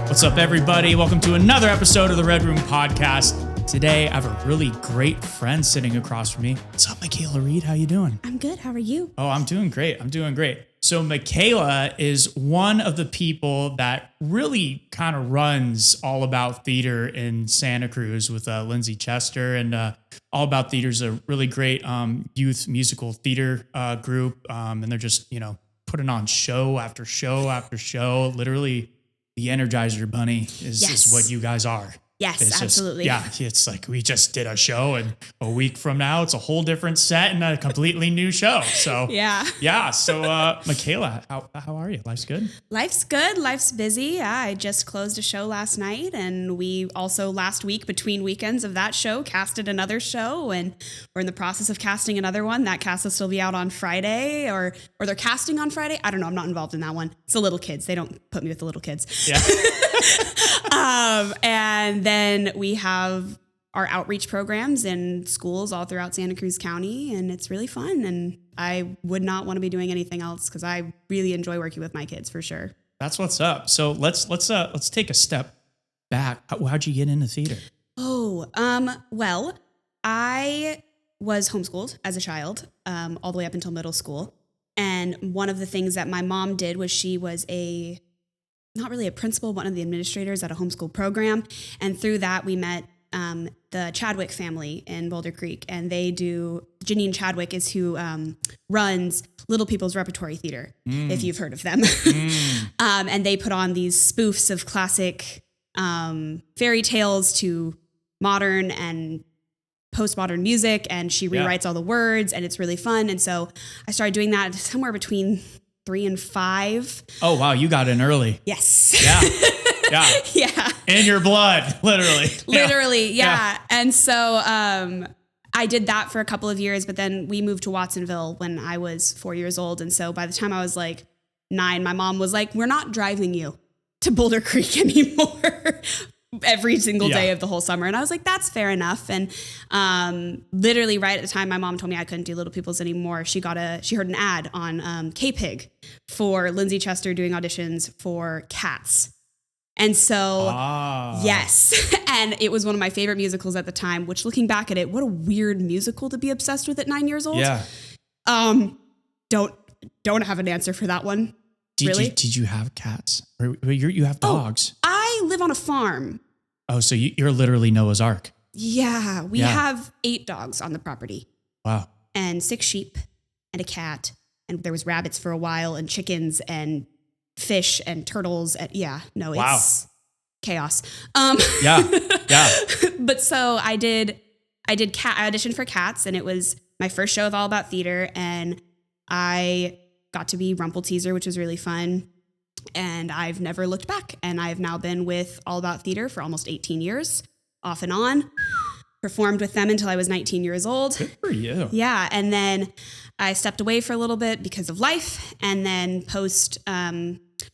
What's up, everybody? Welcome to another episode of the Red Room Podcast. Today, I have a really great friend sitting across from me. What's up, Mikaela Reed? How you doing? I'm good. How are you? Oh, I'm doing great. So Mikaela is one of the people that really kind of runs All About Theater in Santa Cruz with Lindsay Chester. And All About Theater is a really great youth musical theater group. And they're just, putting on show after show after show. Literally, the Energizer Bunny is what you guys are. Yes, it's absolutely. It's like we just did a show, and a week from now, it's a whole different set and a completely new show. So yeah. So Mikaela, how are you? Life's good? Life's good. Life's busy. Yeah, I just closed a show last night, and we also last week, between weekends of that show, casted another show, and we're in the process of casting another one. That cast will still be out on Friday, or they're casting on Friday. I don't know. I'm not involved in that one. It's the little kids. They don't put me with the little kids. Yeah. And then we have our outreach programs in schools all throughout Santa Cruz County, and it's really fun. And I would not want to be doing anything else because I really enjoy working with my kids for sure. That's what's up. So let's take a step back. How'd you get into theater? Well, I was homeschooled as a child, all the way up until middle school. And one of the things that my mom did was she was not really a principal, one of the administrators at a homeschool program. And through that, we met the Chadwick family in Boulder Creek. And Janine Chadwick is who runs Little People's Repertory Theater, if you've heard of them. And they put on these spoofs of classic fairy tales to modern and postmodern music. And she rewrites all the words, and it's really fun. And so I started doing that somewhere between 3 and 5. Oh, wow. You got in early. Yes. Yeah. Yeah. Yeah. In your blood, literally. Literally. Yeah. And so I did that for a couple of years, but then we moved to Watsonville when I was 4 years old. And so by the time I was like 9, my mom was like, we're not driving you to Boulder Creek anymore. Every single day of the whole summer. And I was like, that's fair enough. And literally right at the time my mom told me I couldn't do Little People's anymore, she heard an ad on K-Pig for Lindsay Chester doing auditions for Cats. And so, yes. And it was one of my favorite musicals at the time, which looking back at it, what a weird musical to be obsessed with at 9 years old. Yeah. Don't have an answer for that one. Did you have cats? Or you have dogs? I live on a farm. Oh, so you're literally Noah's Ark. Yeah, we have 8 dogs on the property. Wow. And 6 sheep and a cat. And there was rabbits for a while, and chickens and fish and turtles. And it's chaos. Yeah. But so I auditioned for Cats, and it was my first show of All About Theater, and I got to be Rumpelteazer, which was really fun. And I've never looked back. And I've now been with All About Theater for almost 18 years, off and on. Performed with them until I was 19 years old. Good for you. Yeah. And then I stepped away for a little bit because of life. And then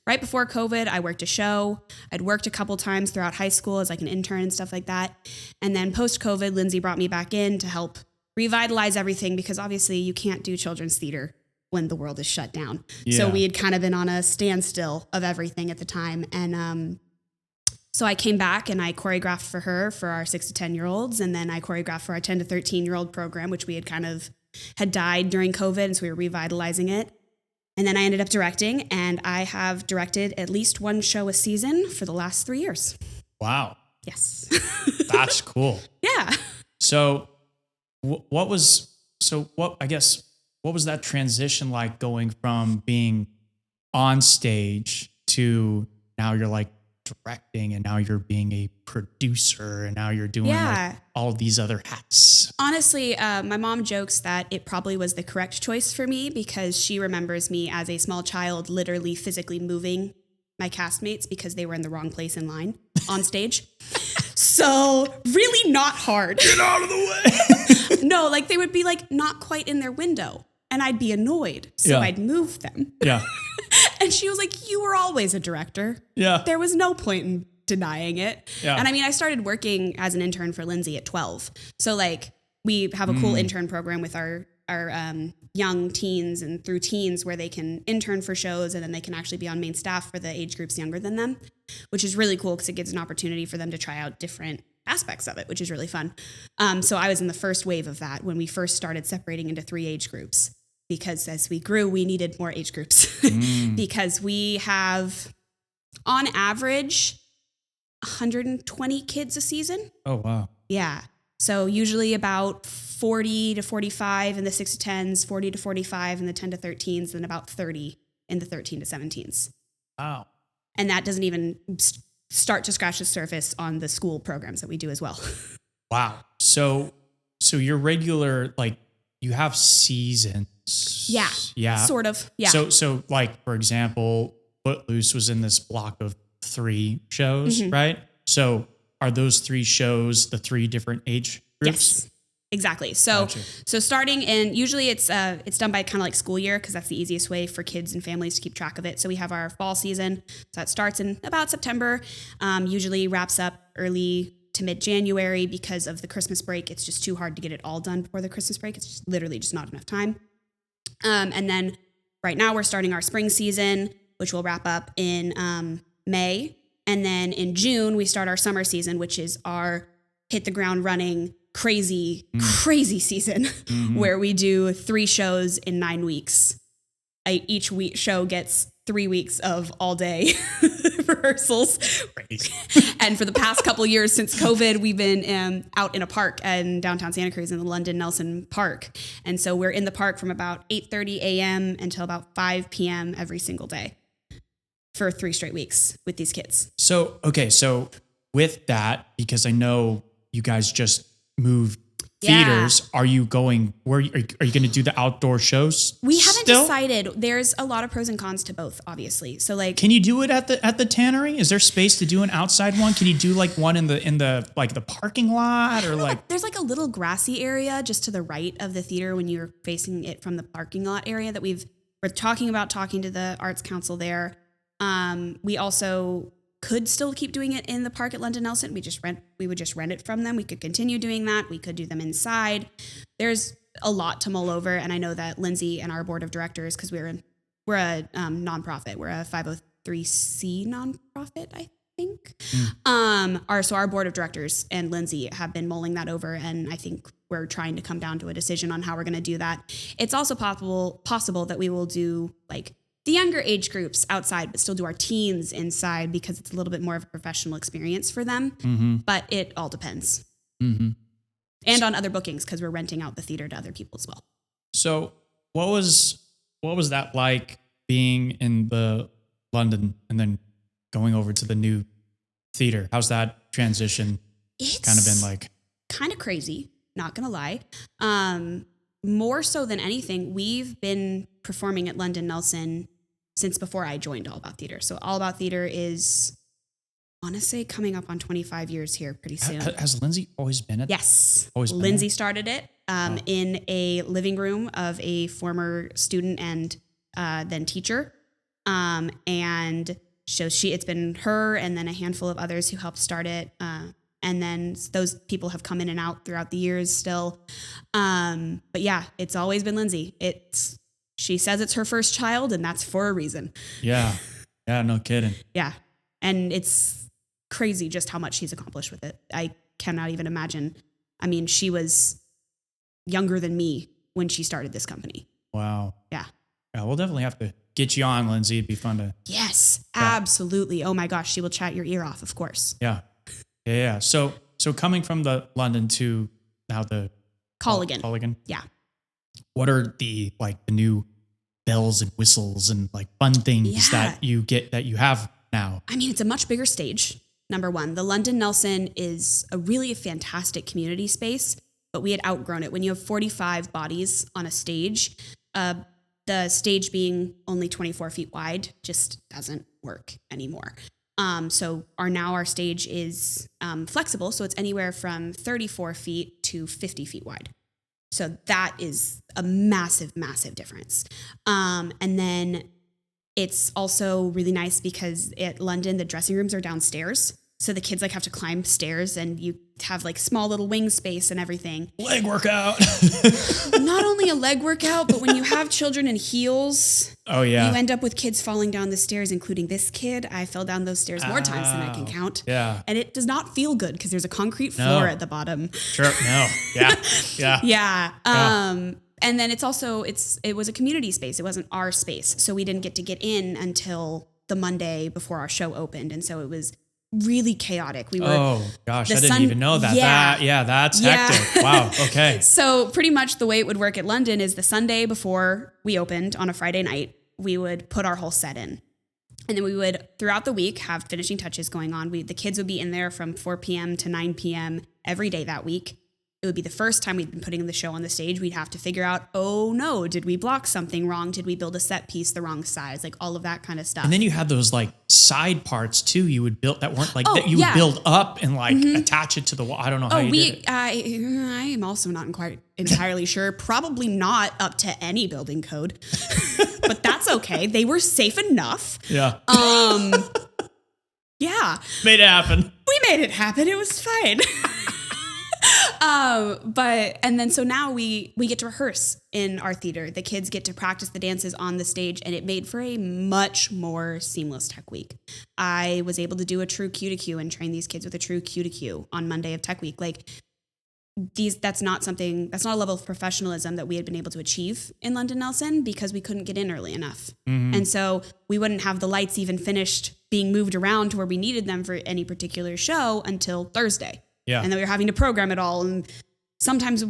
right before COVID, I worked a show. I'd worked a couple times throughout high school as like an intern and stuff like that. And then post-COVID, Lindsay brought me back in to help revitalize everything, because obviously you can't do children's theater when the world is shut down. Yeah. So we had kind of been on a standstill of everything at the time. And so I came back and I choreographed for her for our 6 to 10-year-olds. And then I choreographed for our 10 to 13-year-old program, which we had died during COVID. And so we were revitalizing it. And then I ended up directing, and I have directed at least one show a season for the last 3 years. Wow. Yes. That's cool. Yeah. So what was that transition like, going from being on stage to now you're like directing, and now you're being a producer, and now you're doing like all of these other hats? Honestly, my mom jokes that it probably was the correct choice for me, because she remembers me as a small child literally physically moving my castmates because they were in the wrong place in line on stage. So really not hard. Get out of the way. No, like they would be like not quite in their window, and I'd be annoyed. So I'd move them. Yeah. And she was like, you were always a director. Yeah. There was no point in denying it. Yeah. And I mean, I started working as an intern for Lindsay at 12. So like we have a cool intern program with our young teens and through teens where they can intern for shows, and then they can actually be on main staff for the age groups younger than them. which is really cool because it gives an opportunity for them to try out different aspects of it, which is really fun. So I was in the first wave of that when we first started separating into 3 age groups, because as we grew, we needed more age groups because we have on average 120 kids a season. Oh, wow. Yeah. So usually about 40 to 45 in the 6 to 10s, 40 to 45 in the 10 to 13s, and about 30 in the 13 to 17s. Wow. And that doesn't even start to scratch the surface on the school programs that we do as well. Wow. So your regular, like, you have seasons. Yeah. Yeah. Sort of. Yeah. So like, for example, Footloose was in this block of 3 shows, right? So are those 3 shows the 3 different age groups? Yes. Exactly. So starting in, usually it's done by kind of like school year, because that's the easiest way for kids and families to keep track of it. So we have our fall season. So that starts in about September, usually wraps up early to mid-January because of the Christmas break. It's just too hard to get it all done before the Christmas break. It's just literally just not enough time. And then right now we're starting our spring season, which will wrap up in May. And then in June, we start our summer season, which is our hit the ground running, crazy season where we do 3 shows in 9 weeks. Each show gets 3 weeks of all day rehearsals. And for the past couple years since COVID, we've been out in a park in downtown Santa Cruz in the London Nelson Park. And so we're in the park from about 8:30 a.m. until about 5 p.m. every single day for 3 straight weeks with these kids. So, okay. So with that, because I know you guys just moved theaters, are you going, are you going to do the outdoor shows? We haven't decided. There's a lot of pros and cons to both, obviously. So like, can you do it at the tannery? Is there space to do an outside one? Can you do like one in the like the parking lot, or like there's like a little grassy area just to the right of the theater when you're facing it from the parking lot area that we're talking to the Arts Council there. We also could still keep doing it in the park at London Nelson. We would just rent it from them. We could continue doing that. We could do them inside. There's a lot to mull over. And I know that Lindsay and our board of directors, because we're a nonprofit, we're a 503c nonprofit, I think. Our board of directors and Lindsay have been mulling that over. And I think we're trying to come down to a decision on how we're going to do that. It's also possible that we will do like the younger age groups outside, but still do our teens inside, because it's a little bit more of a professional experience for them. But it all depends. And on other bookings, because we're renting out the theater to other people as well. So what was that like, being in the London and then going over to the new theater? How's that transition kind of been like? Kind of crazy, not going to lie. More so than anything, we've been performing at London Nelson since before I joined All About Theater. So All About Theater is, I want to say, coming up on 25 years here pretty soon. Has Lindsay always been at? Yes. Always been Lindsay there? started it in a living room of a former student and then teacher. And so it's been her and then a handful of others who helped start it. And then those people have come in and out throughout the years still. But yeah, it's always been Lindsay. She says it's her first child, and that's for a reason. Yeah. Yeah, no kidding. Yeah. And it's crazy just how much she's accomplished with it. I cannot even imagine. I mean, she was younger than me when she started this company. Wow. Yeah. Yeah, we'll definitely have to get you on, Lindsay. It'd be fun to. Yes, absolutely. Oh my gosh, she will chat your ear off, of course. Yeah. Yeah. So coming from the London to now the Colligan. Yeah. What are the new bells and whistles and like fun things that you have now? I mean, it's a much bigger stage. Number one, the London Nelson is a really fantastic community space, but we had outgrown it. When you have 45 bodies on a stage, the stage being only 24 feet wide just doesn't work anymore. So our stage is flexible. So it's anywhere from 34 feet to 50 feet wide. So that is a massive, massive difference. And then it's also really nice because at London, the dressing rooms are downstairs. So the kids like have to climb stairs and you have like small little wing space and everything. Leg workout. Not only a leg workout, but when you have children in heels, oh yeah, you end up with kids falling down the stairs, including this kid. I fell down those stairs more times than I can count. Yeah. And it does not feel good because there's a concrete floor at the bottom. Sure. No. Yeah. Yeah. Yeah. And then it was a community space. It wasn't our space. So we didn't get to get in until the Monday before our show opened. And so it was really chaotic. Oh gosh, I didn't even know that. That's hectic. Wow. Okay. So pretty much the way it would work at London is the Sunday before we opened on a Friday night, we would put our whole set in. And then we would, throughout the week, have finishing touches going on. The kids would be in there from 4 p.m. to 9 p.m. every day that week. It would be the first time we'd been putting the show on the stage. We'd have to figure out, oh no, did we block something wrong? Did we build a set piece the wrong size? Like all of that kind of stuff. And then you had those like side parts too. You would build that weren't like that. You would build up and like attach it to the wall. I don't know how you did it. I am also not quite entirely sure. Probably not up to any building code, but that's okay. They were safe enough. Yeah. Yeah. Made it happen. We made it happen. It was fine. And then so now we get to rehearse in our theater. The kids get to practice the dances on the stage, and it made for a much more seamless tech week. I was able to do a true Q to Q and train these kids with a true Q to Q on Monday of tech week. Like that's not a level of professionalism that we had been able to achieve in London Nelson because we couldn't get in early enough. Mm-hmm. And so we wouldn't have the lights even finished being moved around to where we needed them for any particular show until Thursday. Yeah. And then we were having to program it all. And sometimes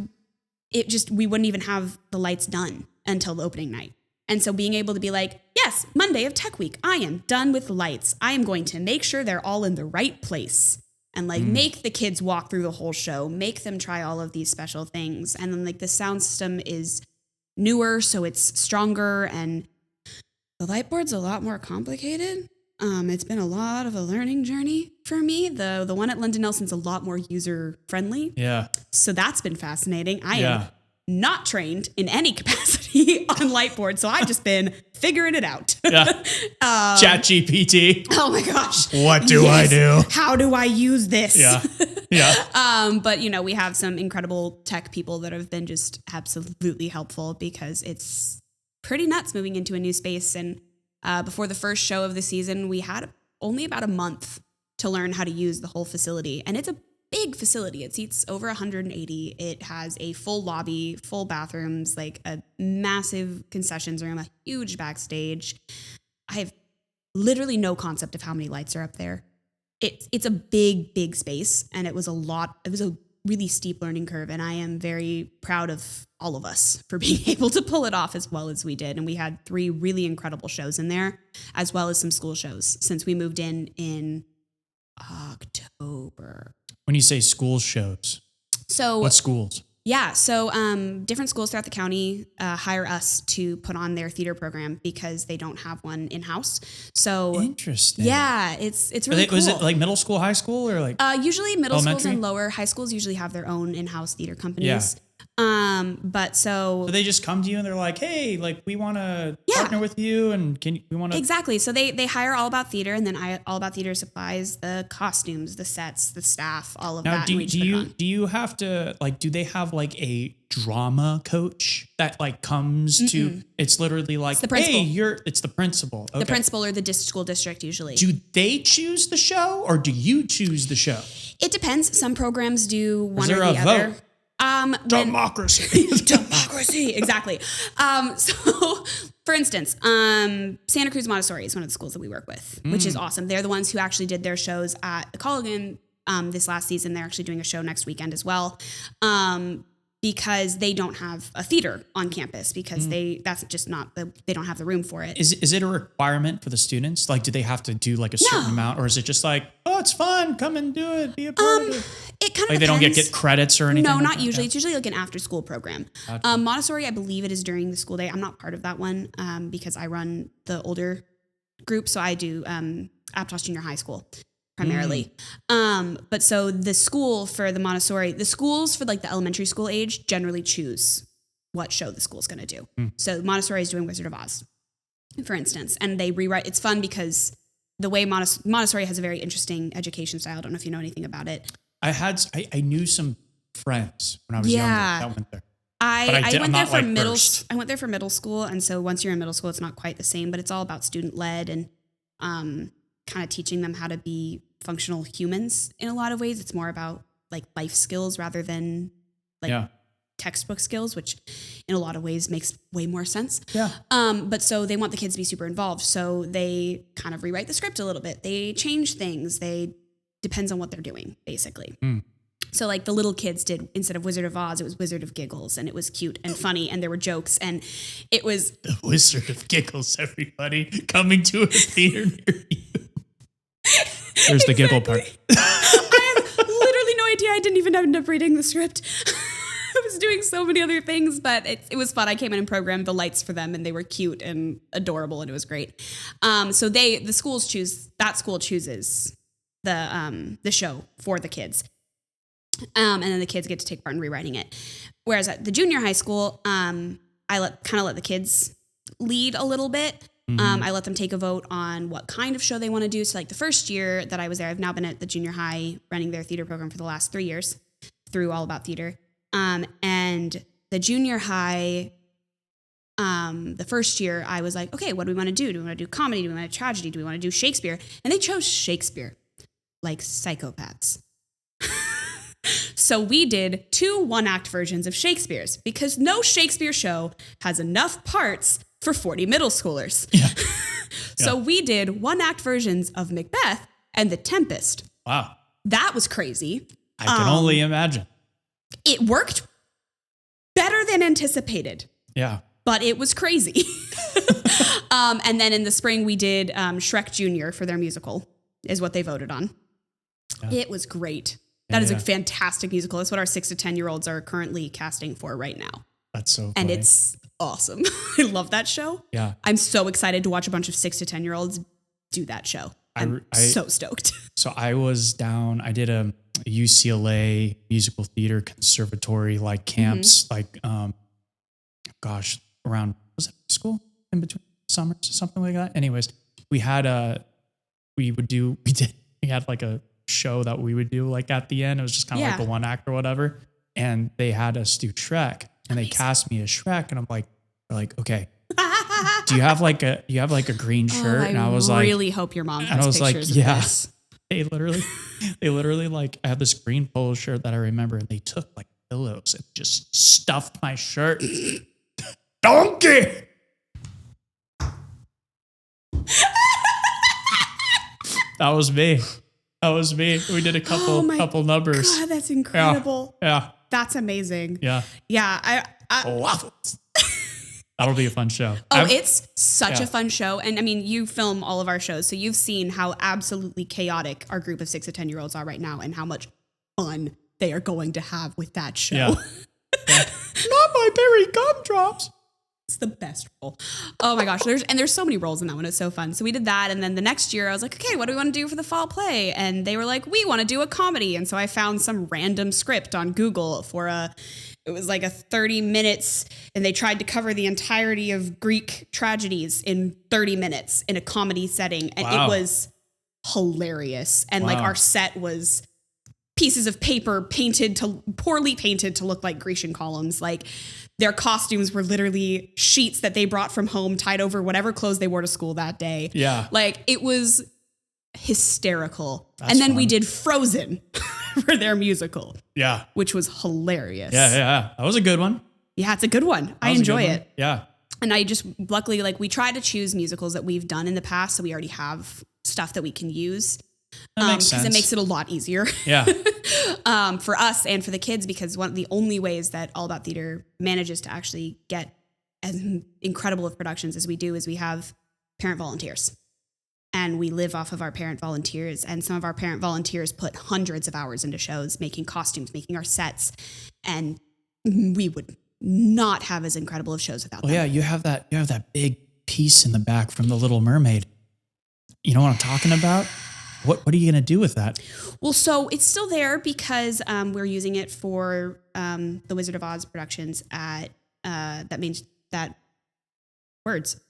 we wouldn't even have the lights done until the opening night. And so being able to be like, yes, Monday of Tech Week, I am done with lights. I am going to make sure they're all in the right place and like make the kids walk through the whole show, make them try all of these special things. And then like the sound system is newer, so it's stronger. And the light board's a lot more complicated. It's been a lot of a learning journey for me. The one at London Nelson's a lot more user friendly. Yeah. So that's been fascinating. I am not trained in any capacity on light board, so I've just been figuring it out. Yeah. Chat GPT. Oh my gosh. What do I do? How do I use this? Yeah. Yeah. But we have some incredible tech people that have been just absolutely helpful because it's pretty nuts moving into a new space. And before the first show of the season, we had only about a month to learn how to use the whole facility. And it's a big facility. It seats over 180. It has a full lobby, full bathrooms, like a massive concessions room, a huge backstage. I have literally no concept of how many lights are up there. It's a big, big space. And it was a really steep learning curve. And I am very proud of all of us for being able to pull it off as well as we did. And we had 3 really incredible shows in there, as well as some school shows since we moved in October. When you say school shows, so what schools? Yeah. So different schools throughout the county hire us to put on their theater program because they don't have one in-house. So interesting. Yeah, it's really cool. Was it like middle school, high school, or like usually middle elementary? schools and lower high schools usually have their own in-house theater companies. Yeah. But so they just come to you and they're like, hey, like we want to partner with you and we want to. Exactly. So they hire All About Theater, and then All About Theater supplies the costumes, the sets, the staff, all of that. Do you have to like, do they have like a drama coach that like comes to, it's literally like, the principal. Hey, it's the principal. Okay. The principal or the school district usually. Do they choose the show or do you choose the show? It depends. Some programs do one or the other. Vote? Democracy. Democracy, exactly. So, for instance, Santa Cruz Montessori is one of the schools that we work with, which is awesome. They're the ones who actually did their shows at the Colligan this last season. They're actually doing a show next weekend as well. Because they don't have a theater on campus because they don't have the room for it. Is it a requirement for the students? Like, do they have to do like a certain amount, or is it just like, oh, it's fun, come and do it, be a part of it? It kind of like they don't get credits or anything. No, like not that? usually. Yeah. It's usually like an after school program. Gotcha. Montessori, I believe it is during the school day. I'm not part of that one because I run the older group, so I do Aptos Junior High School primarily. But so the school for the Montessori, the schools for like the elementary school age generally choose what show the school's going to do. So Montessori is doing Wizard of Oz, for instance, and they rewrite. It's fun because the way Montessori has a very interesting education style. I don't know if you know anything about it. I knew some friends when I was younger that went there. I went there for I went there for middle school, and so once you're in middle school, it's not quite the same, but it's all about student led and kind of teaching them how to be functional humans in a lot of ways. It's more about like life skills rather than like textbook skills, which in a lot of ways makes way more sense. Yeah. But so they want the kids to be super involved. So they kind of rewrite the script a little bit. They change things. Depends on what they're doing, basically. So like the little kids did, instead of Wizard of Oz, it was Wizard of Giggles, and it was cute and funny, and there were jokes, and it was the Wizard of Giggles, everybody coming to a theater near you. There's the giggle part. I have literally no idea. I didn't even end up reading the script. I was doing so many other things, but it was fun. I came in and programmed the lights for them, and they were cute and adorable, and it was great. So the school chooses the show for the kids. And then the kids get to take part in rewriting it. Whereas at the junior high school, I let the kids lead a little bit. I let them take a vote on what kind of show they want to do. So like the first year that I was there, I've now been at the junior high running their theater program for the last 3 years through All About Theater. And the junior high, the first year I was like, okay, what do we want to do? Do we want to do comedy? Do we want to do tragedy? Do we want to do Shakespeare? And they chose Shakespeare like psychopaths. So we did 2 one-act versions of Shakespeare's because no Shakespeare show has enough parts for 40 middle schoolers. Yeah. So we did one-act versions of Macbeth and The Tempest. Wow. That was crazy. I can only imagine. It worked better than anticipated. Yeah. But it was crazy. And then in the spring, we did Shrek Jr. for their musical, is what they voted on. Yeah. It was great. That is a fantastic musical. That's what our 6 to 10-year-olds are currently casting for right now. That's so funny. And it's awesome. I love that show. Yeah. I'm so excited to watch a bunch of 6 to 10-year-olds do that show. I'm so stoked. So I was down, I did a UCLA musical theater conservatory like camps, like, around, was it high school in between summers or something like that? Anyways, we had we had like a show that we would do like at the end. It was just kind of like a one act or whatever. And they had us do Shrek, and they cast me as Shrek. And I'm like, they're like, okay, do you have like a green shirt? And I was like, I really hope your mom has and I was pictures like, of this. They literally like, I had this green polo shirt that I remember, and they took like pillows and just stuffed my shirt. Donkey! That was me. We did a couple numbers. God, that's incredible. Yeah. That's amazing. Yeah. Yeah. Waffles. That'll be a fun show. It's such a fun show. And I mean, you film all of our shows, so you've seen how absolutely chaotic our group of 6 to 10-year-olds are right now and how much fun they are going to have with that show. Yeah. Not my berry gumdrops. It's the best role. Oh my gosh. There's so many roles in that one. It's so fun. So we did that. And then the next year I was like, okay, what do we want to do for the fall play? And they were like, we want to do a comedy. And so I found some random script on Google it was like a 30 minutes, and they tried to cover the entirety of Greek tragedies in 30 minutes in a comedy setting. And it was hilarious. And like our set was pieces of paper poorly painted to look like Grecian columns. Like their costumes were literally sheets that they brought from home tied over whatever clothes they wore to school that day. Yeah. Like it was hysterical. That's and then fun. we did Frozen for their musical. Yeah. Which was hilarious. Yeah. That was a good one. Yeah, it's a good one. I enjoy it. Yeah. And I just luckily, like, we try to choose musicals that we've done in the past, so we already have stuff that we can use. That makes sense. Because it makes it a lot easier. Yeah. For us and for the kids, because one of the only ways that All About Theater manages to actually get as incredible of productions as we do is we have parent volunteers. And we live off of our parent volunteers. And some of our parent volunteers put hundreds of hours into shows, making costumes, making our sets. And we would not have as incredible of shows without them. Yeah, you have that big piece in the back from The Little Mermaid. You know what I'm talking about? What are you going to do with that? Well, so it's still there because we're using it for the Wizard of Oz productions at that means that words.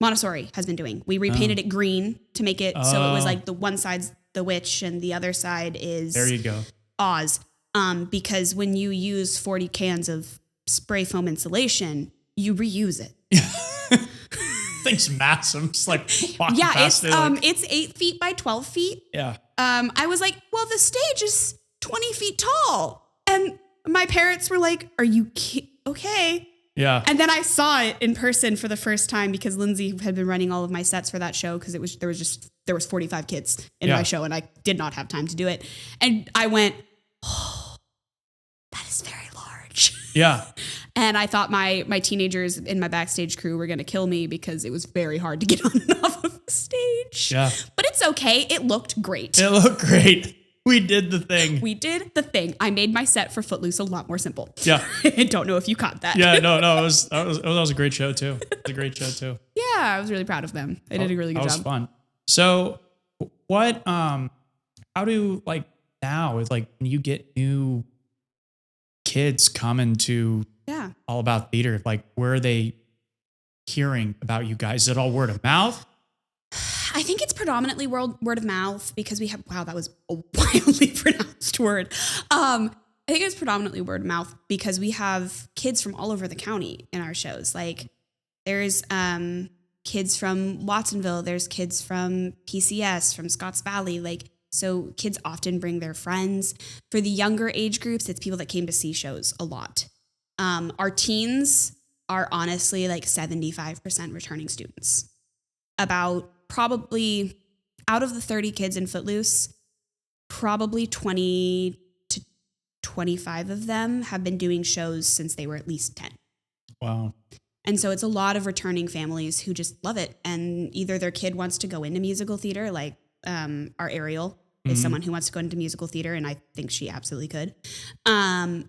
Montessori has been doing. We repainted it green to make it so it was like the one side's the witch and the other side is there you go. Oz. Because when you use 40 cans of spray foam insulation, you reuse it. Thing's massive. It's like walking past it's 8 feet by 12 feet. Yeah. I was like, well, the stage is 20 feet tall. And my parents were like, are you okay? Yeah. And then I saw it in person for the first time because Lindsay had been running all of my sets for that show because there was 45 kids in my show and I did not have time to do it. And I went, oh, that is very large. Yeah. And I thought my teenagers in my backstage crew were going to kill me because it was very hard to get on and off of the stage. Yeah. But it's okay. It looked great. It looked great. We did the thing. We did the thing. I made my set for Footloose a lot more simple. Yeah. I don't know if you caught that. Yeah, no, it was a great show too. It was a great show too. Yeah, I was really proud of them. They did a really good job. That was fun. So what, how do like now is like when you get new kids coming to All About Theater, like where are they hearing about you guys? Is it all word of mouth? I think it's predominantly word of mouth because we have, wow, that was a wildly pronounced word. I think it's predominantly word of mouth because we have kids from all over the county in our shows. Like there's kids from Watsonville, there's kids from PCS, from Scotts Valley. Like, so kids often bring their friends. For the younger age groups, it's people that came to see shows a lot. Our teens are honestly like 75% returning students. About probably out of the 30 kids in Footloose, probably 20 to 25 of them have been doing shows since they were at least 10. Wow. And so it's a lot of returning families who just love it. And either their kid wants to go into musical theater, like our Ariel is someone who wants to go into musical theater, and I think she absolutely could.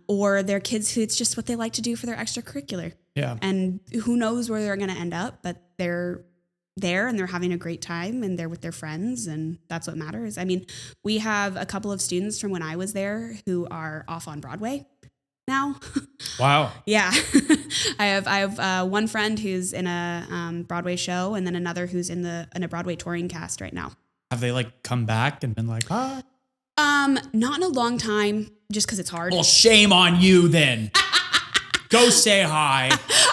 Or their kids who it's just what they like to do for their extracurricular. Yeah. And who knows where they're going to end up, but they're there and they're having a great time and they're with their friends, and that's what matters. I mean, we have a couple of students from when I was there who are off on Broadway now. Wow. Yeah. I have one friend who's in a Broadway show and then another who's in a Broadway touring cast right now. Have they like come back and been like, ah? Not in a long time, just because it's hard. Well, shame on you then. Go say hi.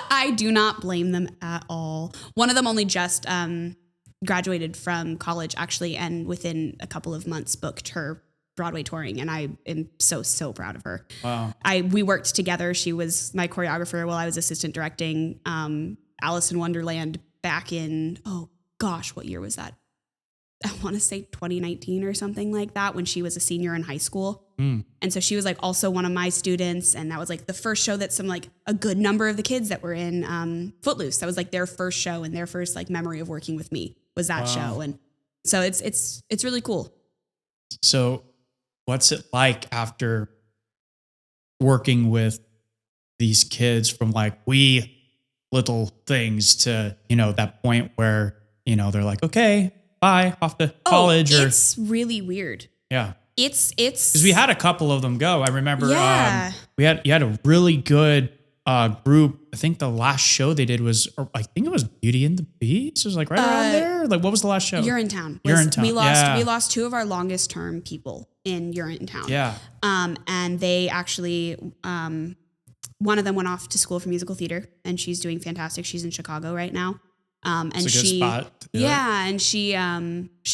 I do not blame them at all. One of them only just graduated from college, actually, and within a couple of months booked her Broadway touring, and I am so proud of her. Wow. We worked together. She was my choreographer while I was assistant directing Alice in Wonderland back in, oh gosh, what year was that? I want to say 2019 or something like that, when she was a senior in high school. And so she was like also one of my students. And that was like the first show that a good number of the kids that were in Footloose, that was like their first show and their first like memory of working with me was that show. And so it's really cool. So what's it like after working with these kids from like wee little things to, that point where, they're like, okay, bye, off to college? It's really weird. Yeah. It's because we had a couple of them go. I remember you had a really good group. I think the last show they did was, I think it was Beauty and the Beast. It was like right around there. Like, what was the last show? Urinetown. We lost two of our longest term people in Urinetown. Yeah. And they actually, one of them went off to school for musical theater, and she's doing fantastic. She's in Chicago right now. And it's a good spot. Yeah, and she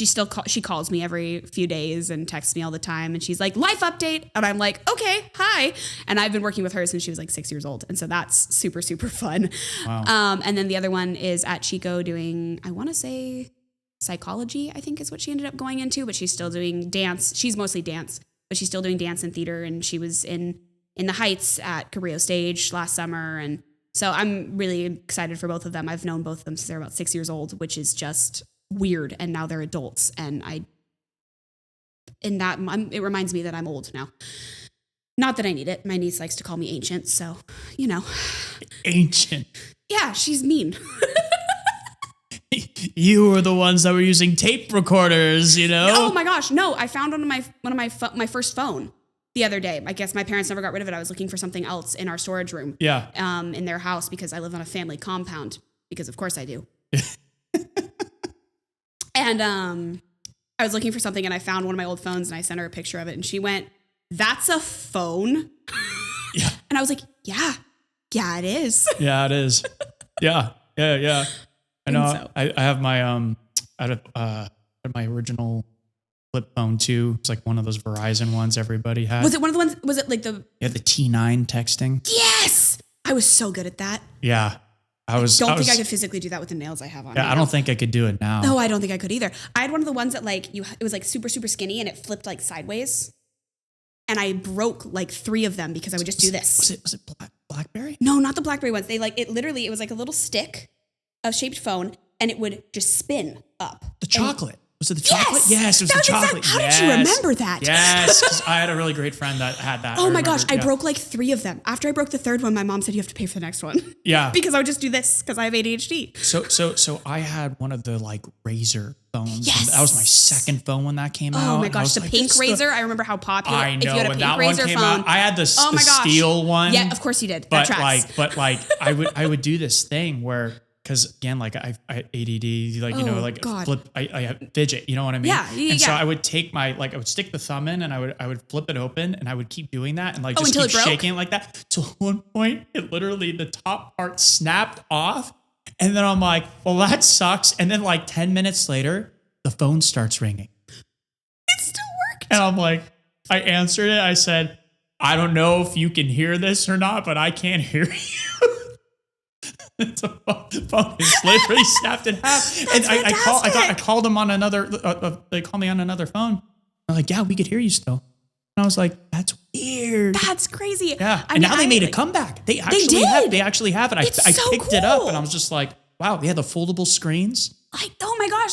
still she calls me every few days and texts me all the time, and she's like, life update, and I'm like, okay, hi. And I've been working with her since she was like 6 years old, and so that's super fun. Wow. And then the other one is at Chico doing, I want to say psychology, I think is what she ended up going into, but she's still doing dance. She's mostly dance, but she's still doing dance and theater, and she was in the Heights at Cabrillo Stage last summer, and so I'm really excited for both of them. I've known both of them since they're about 6 years old, which is just weird. And now they're adults. And it reminds me that I'm old now. Not that I need it. My niece likes to call me ancient. So, Ancient. Yeah, she's mean. You were the ones that were using tape recorders, Oh my gosh. No, I found my first phone the other day. I guess my parents never got rid of it. I was looking for something else in our storage room. Yeah. In their house, because I live on a family compound, because of course I do. And I was looking for something and I found one of my old phones and I sent her a picture of it and she went, "That's a phone?" Yeah. And I was like, yeah, it is. Yeah, it is. Yeah. I know. So. I have my my original flip phone too. It's like one of those Verizon ones everybody had. Was it one of the ones? Was it like the T9 texting? Yes, I was so good at that. Yeah, I don't think I could physically do that with the nails I have on. Yeah, I don't think I could do it now. No, I don't think I could either. I had one of the ones that like it was like super super skinny and it flipped like sideways, and I broke like 3 of them because I would just do this. Was it BlackBerry? No, not the BlackBerry ones. They like it literally. It was like a little stick, a shaped phone, and it would just spin up. The chocolate. Was it the chocolate? Yes, it was the chocolate. How did you remember that? Yes, because I had a really great friend that had that. Oh my gosh, I broke like 3 of them. After I broke the 3rd one, my mom said you have to pay for the next one. Yeah. Because I would just do this because I have ADHD. So I had one of the like Razor phones. Yes. That was my second phone when that came out. Oh my gosh, the pink Razor. I remember how popular. I know if you had a when pink that Razor one came phone. out. I had the steel one. Yeah, of course you did. But that tracks. like I would do this thing where, because again, like I ADD, like, God. flip, I fidget, you know what I mean? Yeah. And so I would take I would stick the thumb in and I would flip it open and I would keep doing that and like just until keep it broke? shaking it like that. Till one point, it literally, the top part snapped off. And then I'm like, well, that sucks. And then like 10 minutes later, the phone starts ringing. It still worked. And I'm like, I answered it. I said, "I don't know if you can hear this or not, but I can't hear you." It's a phone is literally snapped in half. And I called them on another, they called me on another phone. I'm like, "Yeah, we could hear you still." And I was like, "That's weird." That's crazy. Yeah. And now they made a comeback. They actually have it. I picked it up and I was just like, wow, they had the foldable screens. Oh my gosh,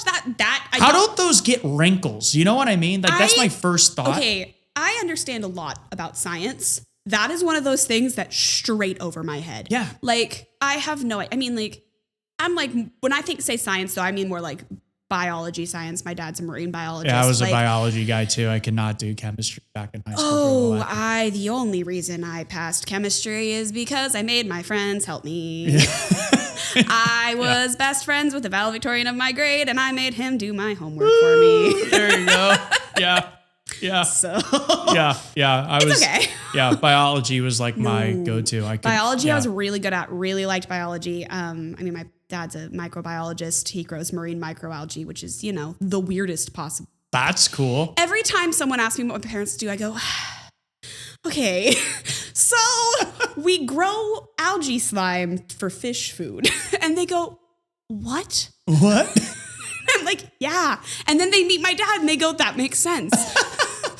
How don't those get wrinkles? You know what I mean? Like, that's my first thought. Okay, I understand a lot about science. That is one of those things that's straight over my head. Yeah. Like, I have no, I mean, like, I'm like, when I say science, though, I mean more like biology science. My dad's a marine biologist. Yeah, I was a biology guy too. I could not do chemistry back in high school. The only reason I passed chemistry is because I made my friends help me. I was best friends with the valedictorian of my grade, and I made him do my homework for me. There you go. Yeah. So I was okay. Yeah, biology was like my go-to. I was really good at. Really liked biology. I mean, my dad's a microbiologist. He grows marine microalgae, which is, the weirdest possible. That's cool. Every time someone asks me what my parents do, I go, okay, so we grow algae slime for fish food. And they go, what? I'm like, yeah. And then they meet my dad and they go, that makes sense.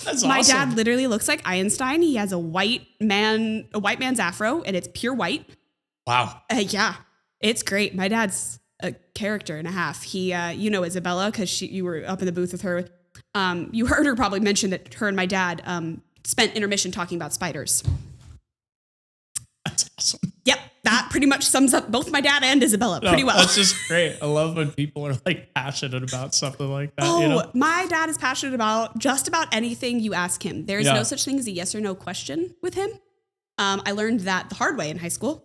That's my awesome. dad literally looks like Einstein. He has a white man's afro, and it's pure white. Wow. Yeah, it's great. My dad's a character and a half. He, Isabella, because you were up in the booth with her. You heard her probably mention that her and my dad spent intermission talking about spiders. That's awesome. Yep, that pretty much sums up both my dad and Isabella pretty well. That's just great. I love when people are like passionate about something like that. My dad is passionate about just about anything you ask him. There's no such thing as a yes or no question with him. I learned that the hard way in high school.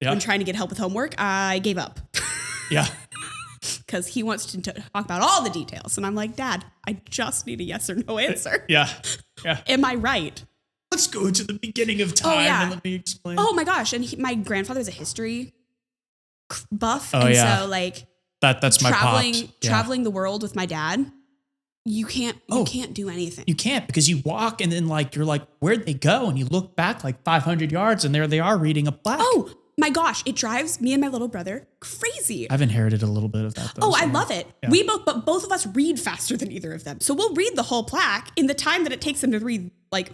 When trying to get help with homework, I gave up. Yeah. Because he wants to talk about all the details. And I'm like, Dad, I just need a yes or no answer. Yeah. Am I right? Let's go to the beginning of time and let me explain. Oh my gosh. And my grandfather's a history buff. So like that's my traveling the world with my dad, you can't do anything. You can't, because you walk and then like you're like, where'd they go? And you look back like 500 yards and there they are reading a plaque. Oh my gosh, it drives me and my little brother crazy. I've inherited a little bit of that though. I love it. Yeah. But both of us read faster than either of them. So we'll read the whole plaque in the time that it takes them to read like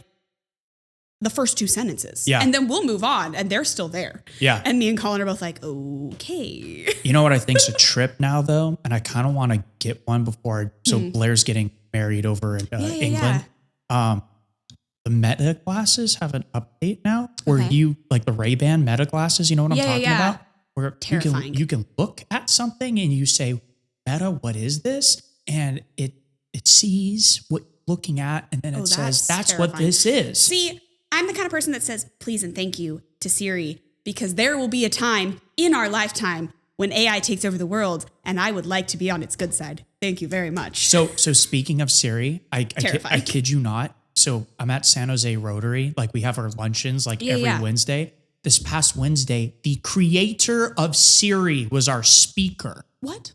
the first 2 sentences. Yeah. And then we'll move on and they're still there. Yeah. And me and Colin are both like, okay. You know what I think's a trip now though? And I kind of want to get one before. So Blair's getting married over in England. Yeah. The Meta glasses have an update now where you like the Ray-Ban Meta glasses. You know what I'm talking about? Where terrifying. You can look at something and you say, Meta, what is this? And it sees what you're looking at. And then it says, that's terrifying. What this is. See, I'm the kind of person that says please and thank you to Siri, because there will be a time in our lifetime when AI takes over the world and I would like to be on its good side. Thank you very much. So speaking of Siri, I kid you not. So I'm at San Jose Rotary. Like we have our luncheons like every Wednesday. This past Wednesday, the creator of Siri was our speaker. What?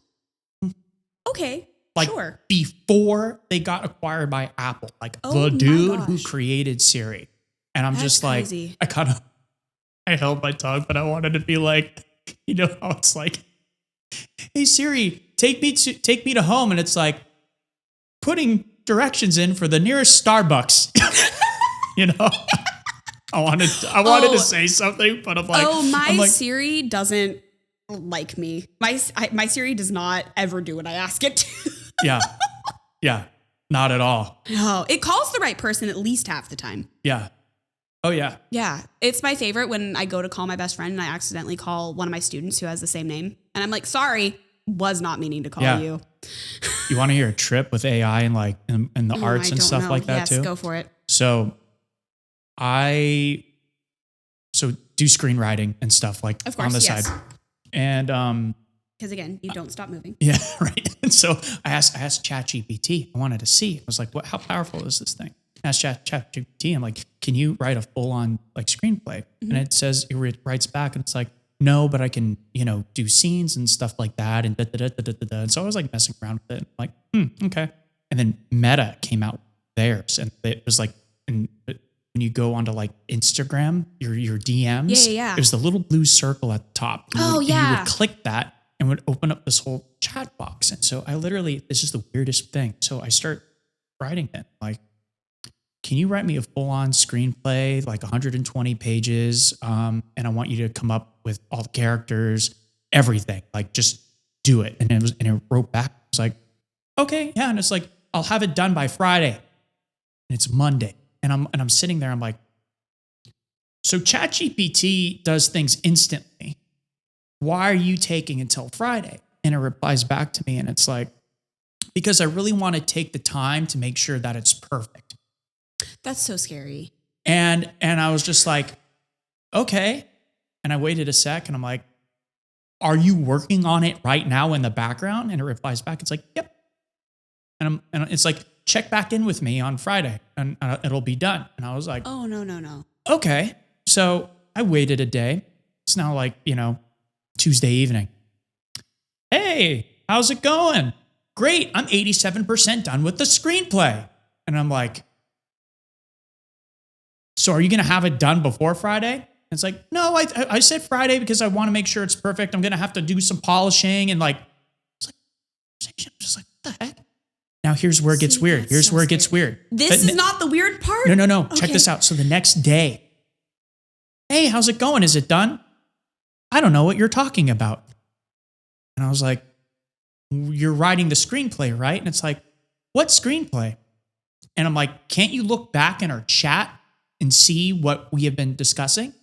Okay. Like sure. Before they got acquired by Apple, like the dude who created Siri. And I'm just like, crazy. I held my tongue, but I wanted to be like, you know how it's like, hey Siri, take me to home. And it's like putting directions in for the nearest Starbucks. You know? I wanted to say something, but I'm like, Siri doesn't like me. My Siri does not ever do what I ask it to. Yeah, not at all. No, it calls the right person at least half the time. Yeah. Oh yeah. Yeah, it's my favorite when I go to call my best friend and I accidentally call one of my students who has the same name, and I'm like, sorry, was not meaning to call you. You want to hear a trip with AI and like and the arts and stuff like that too? Yes, go for it. So do screenwriting and stuff like of course, on the side. And because again, you don't stop moving. Yeah, right. And so I asked ChatGPT. I wanted to see. I was like, how powerful is this thing? I asked ChatGPT. I'm like, can you write a full-on like screenplay? Mm-hmm. And it says it writes back, and it's like, no, but I can, do scenes and stuff like that, and da. And so I was like messing around with it. I'm like, okay. And then Meta came out with theirs, and it was like, when you go onto like Instagram, your DMs, there's the little blue circle at the top. And you would click that and would open up this whole chat box. And so this is the weirdest thing. So I start writing it like, can you write me a full-on screenplay, like 120 pages? And I want you to come up with all the characters, everything, like just do it. And it wrote back. It's like, okay, yeah. And it's like, I'll have it done by Friday. And it's Monday. And I'm sitting there, I'm like, so ChatGPT does things instantly. Why are you taking until Friday? And it replies back to me, and it's like, because I really want to take the time to make sure that it's perfect. That's so scary. And I was just like, okay. And I waited a sec, and I'm like, are you working on it right now in the background? And it replies back, it's like, yep. And it's like, check back in with me on Friday and it'll be done. And I was like, oh, no. Okay. So I waited a day. It's now like, Tuesday evening. Hey, how's it going? Great. I'm 87% done with the screenplay. And I'm like, so are you going to have it done before Friday? And it's like, no, I said Friday because I want to make sure it's perfect. I'm going to have to do some polishing and like, it's like, I'm just like, what the heck? Now here's where it gets weird. Here's where it gets weird. This is not the weird part? No. Okay. Check this out. So the next day, hey, how's it going? Is it done? I don't know what you're talking about. And I was like, you're writing the screenplay, right? And it's like, what screenplay? And I'm like, can't you look back in our chat and see what we have been discussing?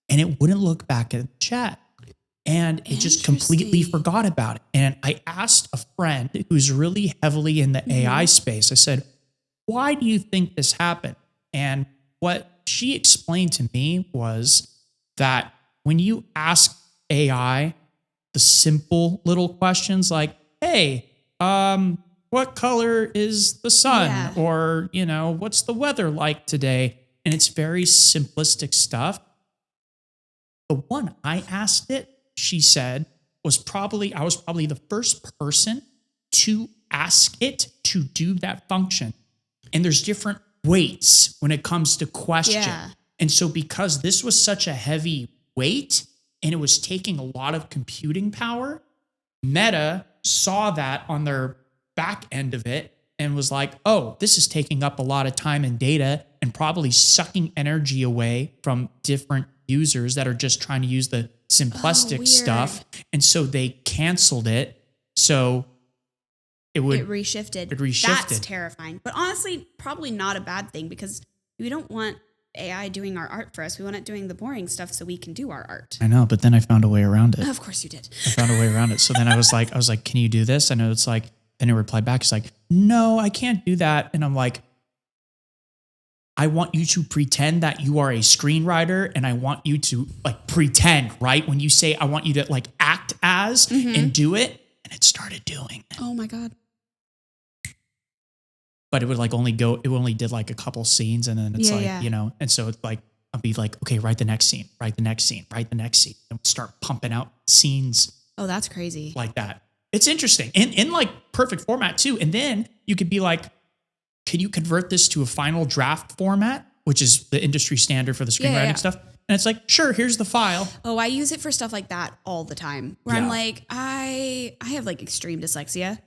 And it wouldn't look back at the chat. And it just completely forgot about it. And I asked a friend who's really heavily in the AI space, I said, why do you think this happened? And what she explained to me was that when you ask AI the simple little questions like, hey, what color is the sun? Yeah. Or, what's the weather like today? And it's very simplistic stuff. The one I asked it, she said, I was probably the first person to ask it to do that function. And there's different weights when it comes to question. Yeah. And so because this was such a heavy weight and it was taking a lot of computing power, Meta saw that on their back end of it and was like, oh, this is taking up a lot of time and data and probably sucking energy away from different users that are just trying to use the simplistic stuff. And so they canceled it. So it reshifted. That's terrifying. But honestly, probably not a bad thing because we don't want AI doing our art for us. We want it doing the boring stuff so we can do our art. I know, but then I found a way around it. Of course you did. I found a way around it. So then I was like, can you do this? I know it's like, then it replied back. It's like, no, I can't do that. And I'm like, I want you to pretend that you are a screenwriter and I want you to like pretend, right? When you say, I want you to like act as and do it. And it started doing it. Oh my God. but it would like it only did like a couple scenes, and then it's you know, and so it's like, I'll be like, okay, write the next scene, write the next scene, write the next scene, and start pumping out scenes. Oh, that's crazy. Like that. It's interesting. In like perfect format too. And then you could be like, can you convert this to a final draft format, which is the industry standard for the screenwriting stuff? And it's like, sure, here's the file. Oh, I use it for stuff like that all the time, where I'm like, I have like extreme dyslexia.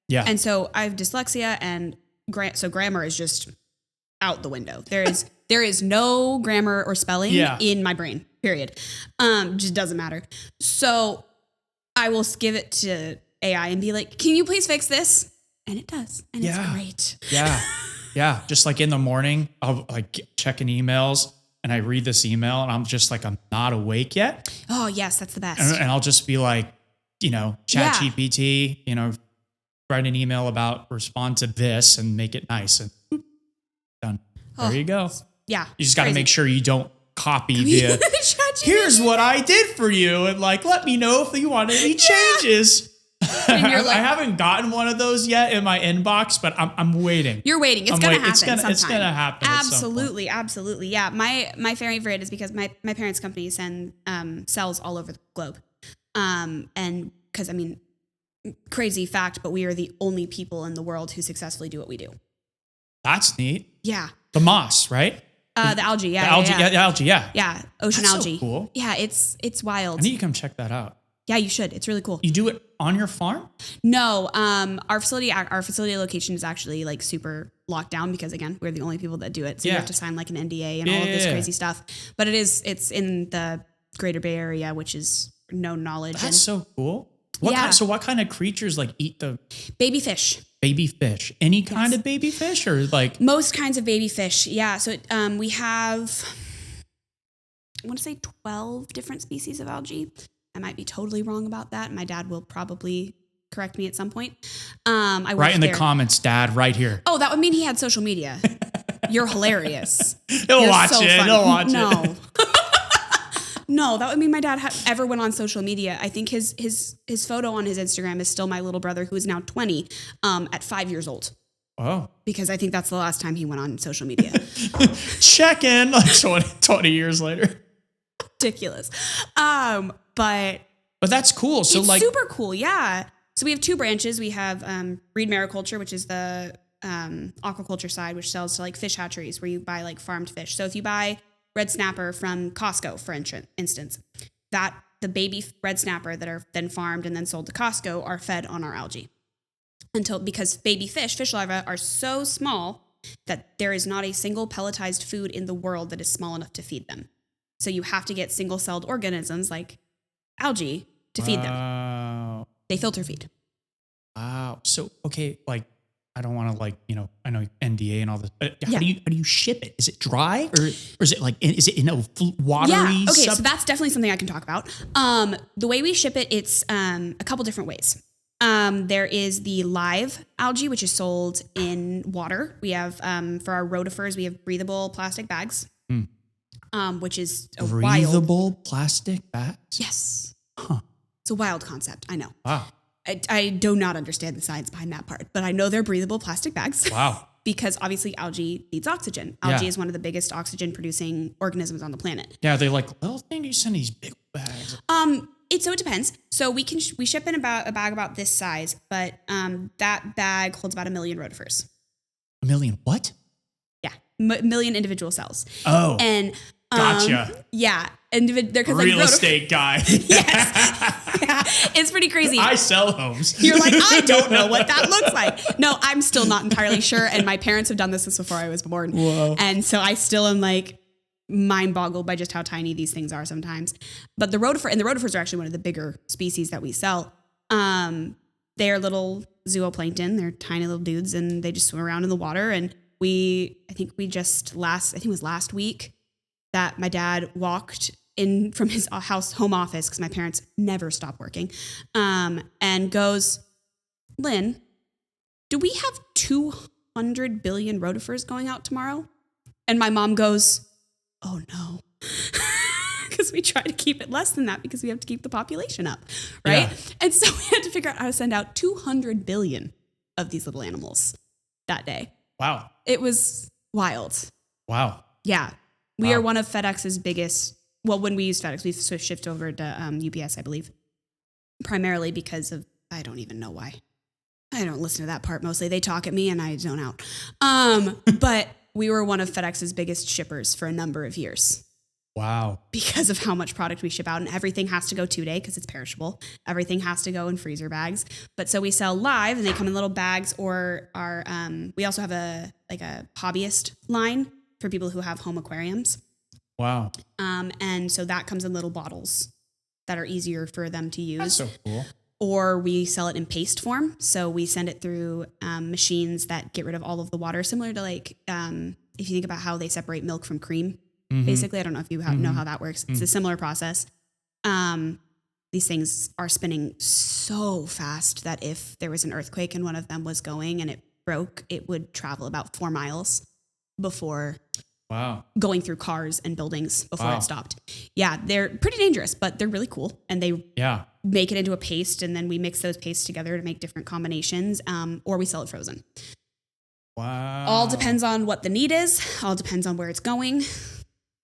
Yeah. And so I have dyslexia, and so grammar is just out the window. There is no grammar or spelling in my brain, period. Just doesn't matter. So I will give it to AI and be like, can you please fix this? And it does. And it's great. Yeah. Yeah. Just like in the morning, I'll like checking emails, and I read this email, and I'm just like, I'm not awake yet. Oh yes, that's the best. And I'll just be like, you know, chat GPT, you know, write an email about respond to this and make it nice, and done. There you go. Yeah. You just got to make sure you don't copy the, here's what I did for you, and like, let me know if you want any changes. And you're like, I haven't gotten one of those yet in my inbox, but I'm waiting. You're waiting. It's going to happen sometime. It's going to happen. Absolutely. Absolutely. Yeah. My favorite is because my parents' company sells all over the globe. And because, I mean, crazy fact, but we are the only people in the world who successfully do what we do. That's neat. Yeah. The moss, right? The algae. Yeah. The algae. Yeah. Yeah. Ocean That's algae. So cool. Yeah. It's wild. I need to come check that out. Yeah, you should. It's really cool. You do it on your farm? No, our facility location is actually like super locked down because, again, we're the only people that do it. So you have to sign like an NDA and all of this crazy stuff. But it's in the Greater Bay Area, which is known knowledge. That's so cool. What kind of creatures like eat the baby fish? Baby fish. Any kind of baby fish, or like most kinds of baby fish? Yeah. So we have, I want to say 12 different species of algae. I might be totally wrong about that. My dad will probably correct me at some point. Right in the comments, Dad, right here. Oh, that would mean he had social media. You're hilarious. He'll watch it. No. No, that would mean my dad ever went on social media. I think his photo on his Instagram is still my little brother, who is now 20, at 5 years old. Oh. Because I think that's the last time he went on social media. Check in like 20 years later. Ridiculous. But that's cool. So it's like super cool. Yeah. So we have two branches. We have Reed Mariculture, which is the aquaculture side, which sells to like fish hatcheries where you buy like farmed fish. So if you buy red snapper from Costco, for instance, the baby red snapper that are then farmed and then sold to Costco are fed on our algae because baby fish larvae are so small that there is not a single pelletized food in the world that is small enough to feed them. So you have to get single-celled organisms like algae to feed them. They filter feed. Wow. So, okay, like, I don't want to like, you know, I know NDA and all this, but how do you ship it? Is it dry or is it like, is it in a watery? Yeah. Okay. So that's definitely something I can talk about. The way we ship it, it's a couple different ways. There is the live algae, which is sold in water. We have, for our rotifers, we have breathable plastic bags. Which is a breathable plastic bags? Yes. Huh. It's a wild concept. I know. Wow. I do not understand the science behind that part, but I know they're breathable plastic bags. Wow. Because obviously algae needs oxygen. Algae is one of the biggest oxygen producing organisms on the planet. Yeah. They're like, little thing, you send these big bags. It depends. So we ship in about a bag about this size, but that bag holds about 1 million rotifers. 1 million what? Yeah. Million individual cells. Oh. And gotcha. Yeah. They're real estate guy. Yes. Yeah. It's pretty crazy. I sell homes. You're like, I don't know what that looks like. No, I'm still not entirely sure. And my parents have done this since before I was born. Whoa. And so I still am like mind boggled by just how tiny these things are sometimes. But the rotifers are actually one of the bigger species that we sell. They're little zooplankton. They're tiny little dudes and they just swim around in the water. And I think it was last week that my dad walked in from his home office, because my parents never stop working, and goes, Lynn, do we have 200 billion rotifers going out tomorrow? And my mom goes, oh no. Because we try to keep it less than that because we have to keep the population up, right? Yeah. And so we had to figure out how to send out 200 billion of these little animals that day. Wow. It was wild. Wow. Yeah. We Wow. are one of FedEx's biggest, well, when we use FedEx, we've shifted over to UPS, I believe, primarily because of, I don't even know why. I don't listen to that part mostly. They talk at me and I zone out. But we were one of FedEx's biggest shippers for a number of years. Wow. Because of how much product we ship out, and everything has to go 2-day because it's perishable. Everything has to go in freezer bags. But so we sell live and they come in little bags, or we also have a hobbyist line for people who have home aquariums. Wow. And so that comes in little bottles that are easier for them to use. That's so cool. Or we sell it in paste form. So we send it through machines that get rid of all of the water, similar to if you think about how they separate milk from cream. Mm-hmm. Basically, I don't know if you know how that works. It's a similar process. These things are spinning so fast that if there was an earthquake and one of them was going and it broke, it would travel about 4 miles before going through cars and buildings before it stopped. Yeah, they're pretty dangerous, but they're really cool. And they make it into a paste, and then we mix those pastes together to make different combinations, or we sell it frozen. Wow. All depends on what the need is. All depends on where it's going.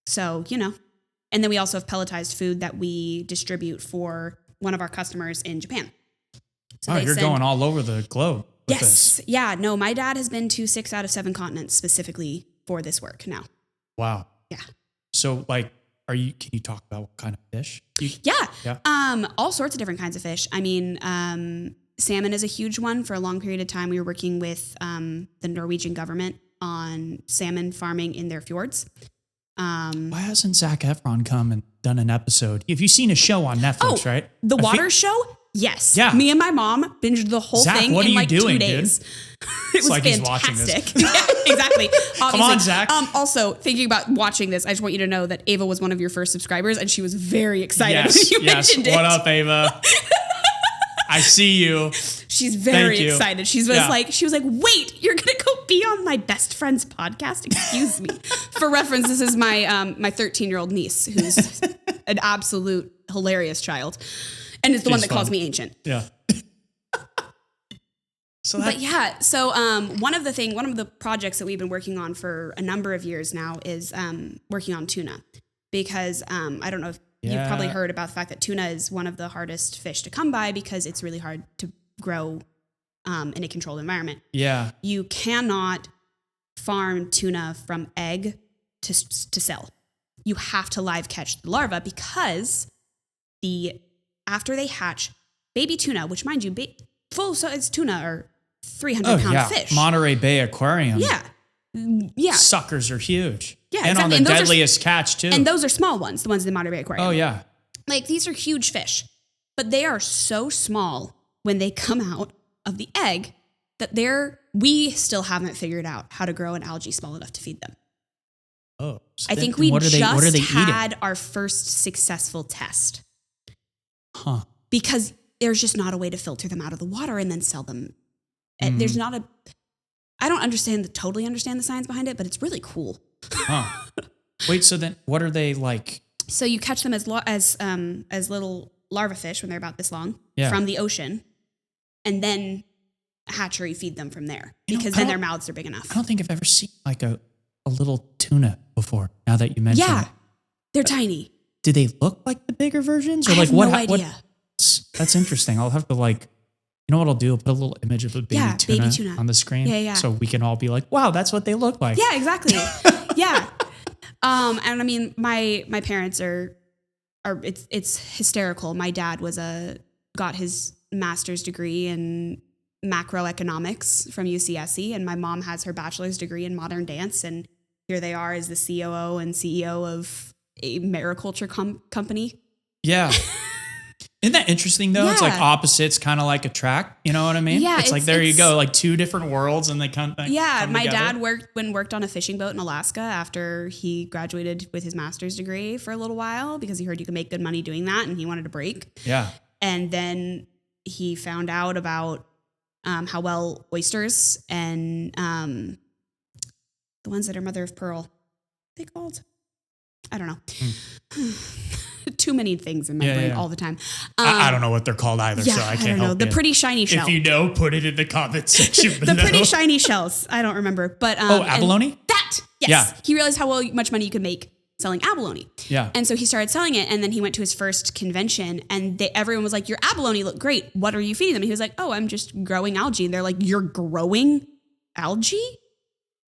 So, and then we also have pelletized food that we distribute for one of our customers in Japan. So you're going all over the globe with this. Yeah. No, my dad has been to 6 out of 7 continents specifically for this work now. Wow. Yeah. So can you talk about what kind of fish? Yeah. All sorts of different kinds of fish. I mean, salmon is a huge one. For a long period of time, we were working with the Norwegian government on salmon farming in their fjords. Why hasn't Zac Efron come and done an episode? Have you seen a show on Netflix, right? The water show? Yes. Yeah. Me and my mom binged the whole thing in like 2 days. It was like fantastic. He's watching this. Yeah, exactly. Come on, Zac. Also, thinking about watching this, I just want you to know that Ava was one of your first subscribers, and she was very excited when you mentioned it. What up, Ava? I see you. She's very excited. She was like, wait, you're going to go be on my best friend's podcast? Excuse me. For reference, this is my 13-year-old niece, who's an absolute hilarious child. And it's the one that calls me ancient. Yeah. So one of the projects that we've been working on for a number of years now is working on tuna, because I don't know if you've probably heard about the fact that tuna is one of the hardest fish to come by because it's really hard to grow in a controlled environment. Yeah. You cannot farm tuna from egg to sell. You have to live catch the larva, because after they hatch, baby tuna, which mind you, full size tuna are 300-pound fish. Monterey Bay Aquarium. Yeah. Yeah. Suckers are huge. Yeah. And exactly. on the deadliest catch too. And those are small ones, the ones in the Monterey Bay Aquarium. Oh yeah. Like, these are huge fish, but they are so small when they come out of the egg that we still haven't figured out how to grow an algae small enough to feed them. Oh. So I think we just had our first successful test. Huh. Because there's just not a way to filter them out of the water and then sell them. There's not I don't totally understand the science behind it, but it's really cool. Huh. Wait, so then what are they like? So you catch them as little larva fish when they're about this long from the ocean, and then a hatchery feed them from there, because then their mouths are big enough. I don't think I've ever seen like a little tuna before, now that you mention it. They're tiny. Do they look like the bigger versions? Or I have no idea. That's interesting. I'll have to you know what I'll do? I'll put a little image of a baby tuna on the screen. Yeah. So we can all be like, wow, that's what they look like. Yeah, exactly. Yeah. And I mean, my parents are it's hysterical. My dad got his master's degree in macroeconomics from UCSC, and my mom has her bachelor's degree in modern dance. And here they are as the COO and CEO of a mariculture company. Yeah. Isn't that interesting though? Yeah. It's like opposites kind of like attract, you know what I mean? Yeah. It's like, there you go, like two different worlds, and they come my dad worked on a fishing boat in Alaska after he graduated with his master's degree for a little while, because he heard you could make good money doing that and he wanted a break. Yeah. And then he found out about how well oysters and the ones that are mother of pearl, what are they called? I don't know. too many things in my brain all the time. I don't know what they're called either, so I can't help The you. pretty shiny shell. If you know, put it in the comment section below. The pretty shiny shells. I don't remember. But abalone? That, yes. Yeah. He realized how much money you could make selling abalone. Yeah. And so he started selling it, and then he went to his first convention, and everyone was like, your abalone look great. What are you feeding them? And he was like, oh, I'm just growing algae. And they're like, you're growing algae?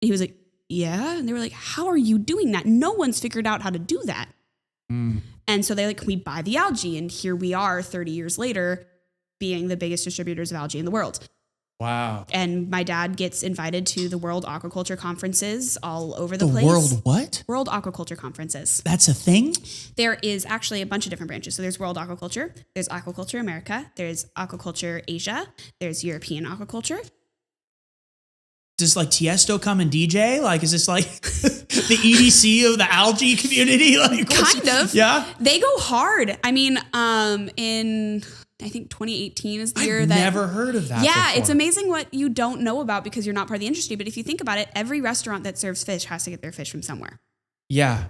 And he was like, yeah. And they were like, how are you doing that? No one's figured out how to do that. And so they're like, can we buy the algae? And here we are 30 years later being the biggest distributors of algae in the world. Wow. And my dad gets invited to the World Aquaculture Conferences all over the place. The World what? World Aquaculture Conferences. That's a thing? There is actually a bunch of different branches. So there's World Aquaculture, there's Aquaculture America, there's Aquaculture Asia, there's European Aquaculture. Does like Tiesto come and DJ? Like, is this like the EDC of the algae community? Like, kind of. Yeah. They go hard. I mean, in I think 2018 is the year I've that. never heard of that. Yeah, before. it's amazing what you don't know about because you're not part of the industry. But if you think about it, every restaurant that serves fish has to get their fish from somewhere. Yeah.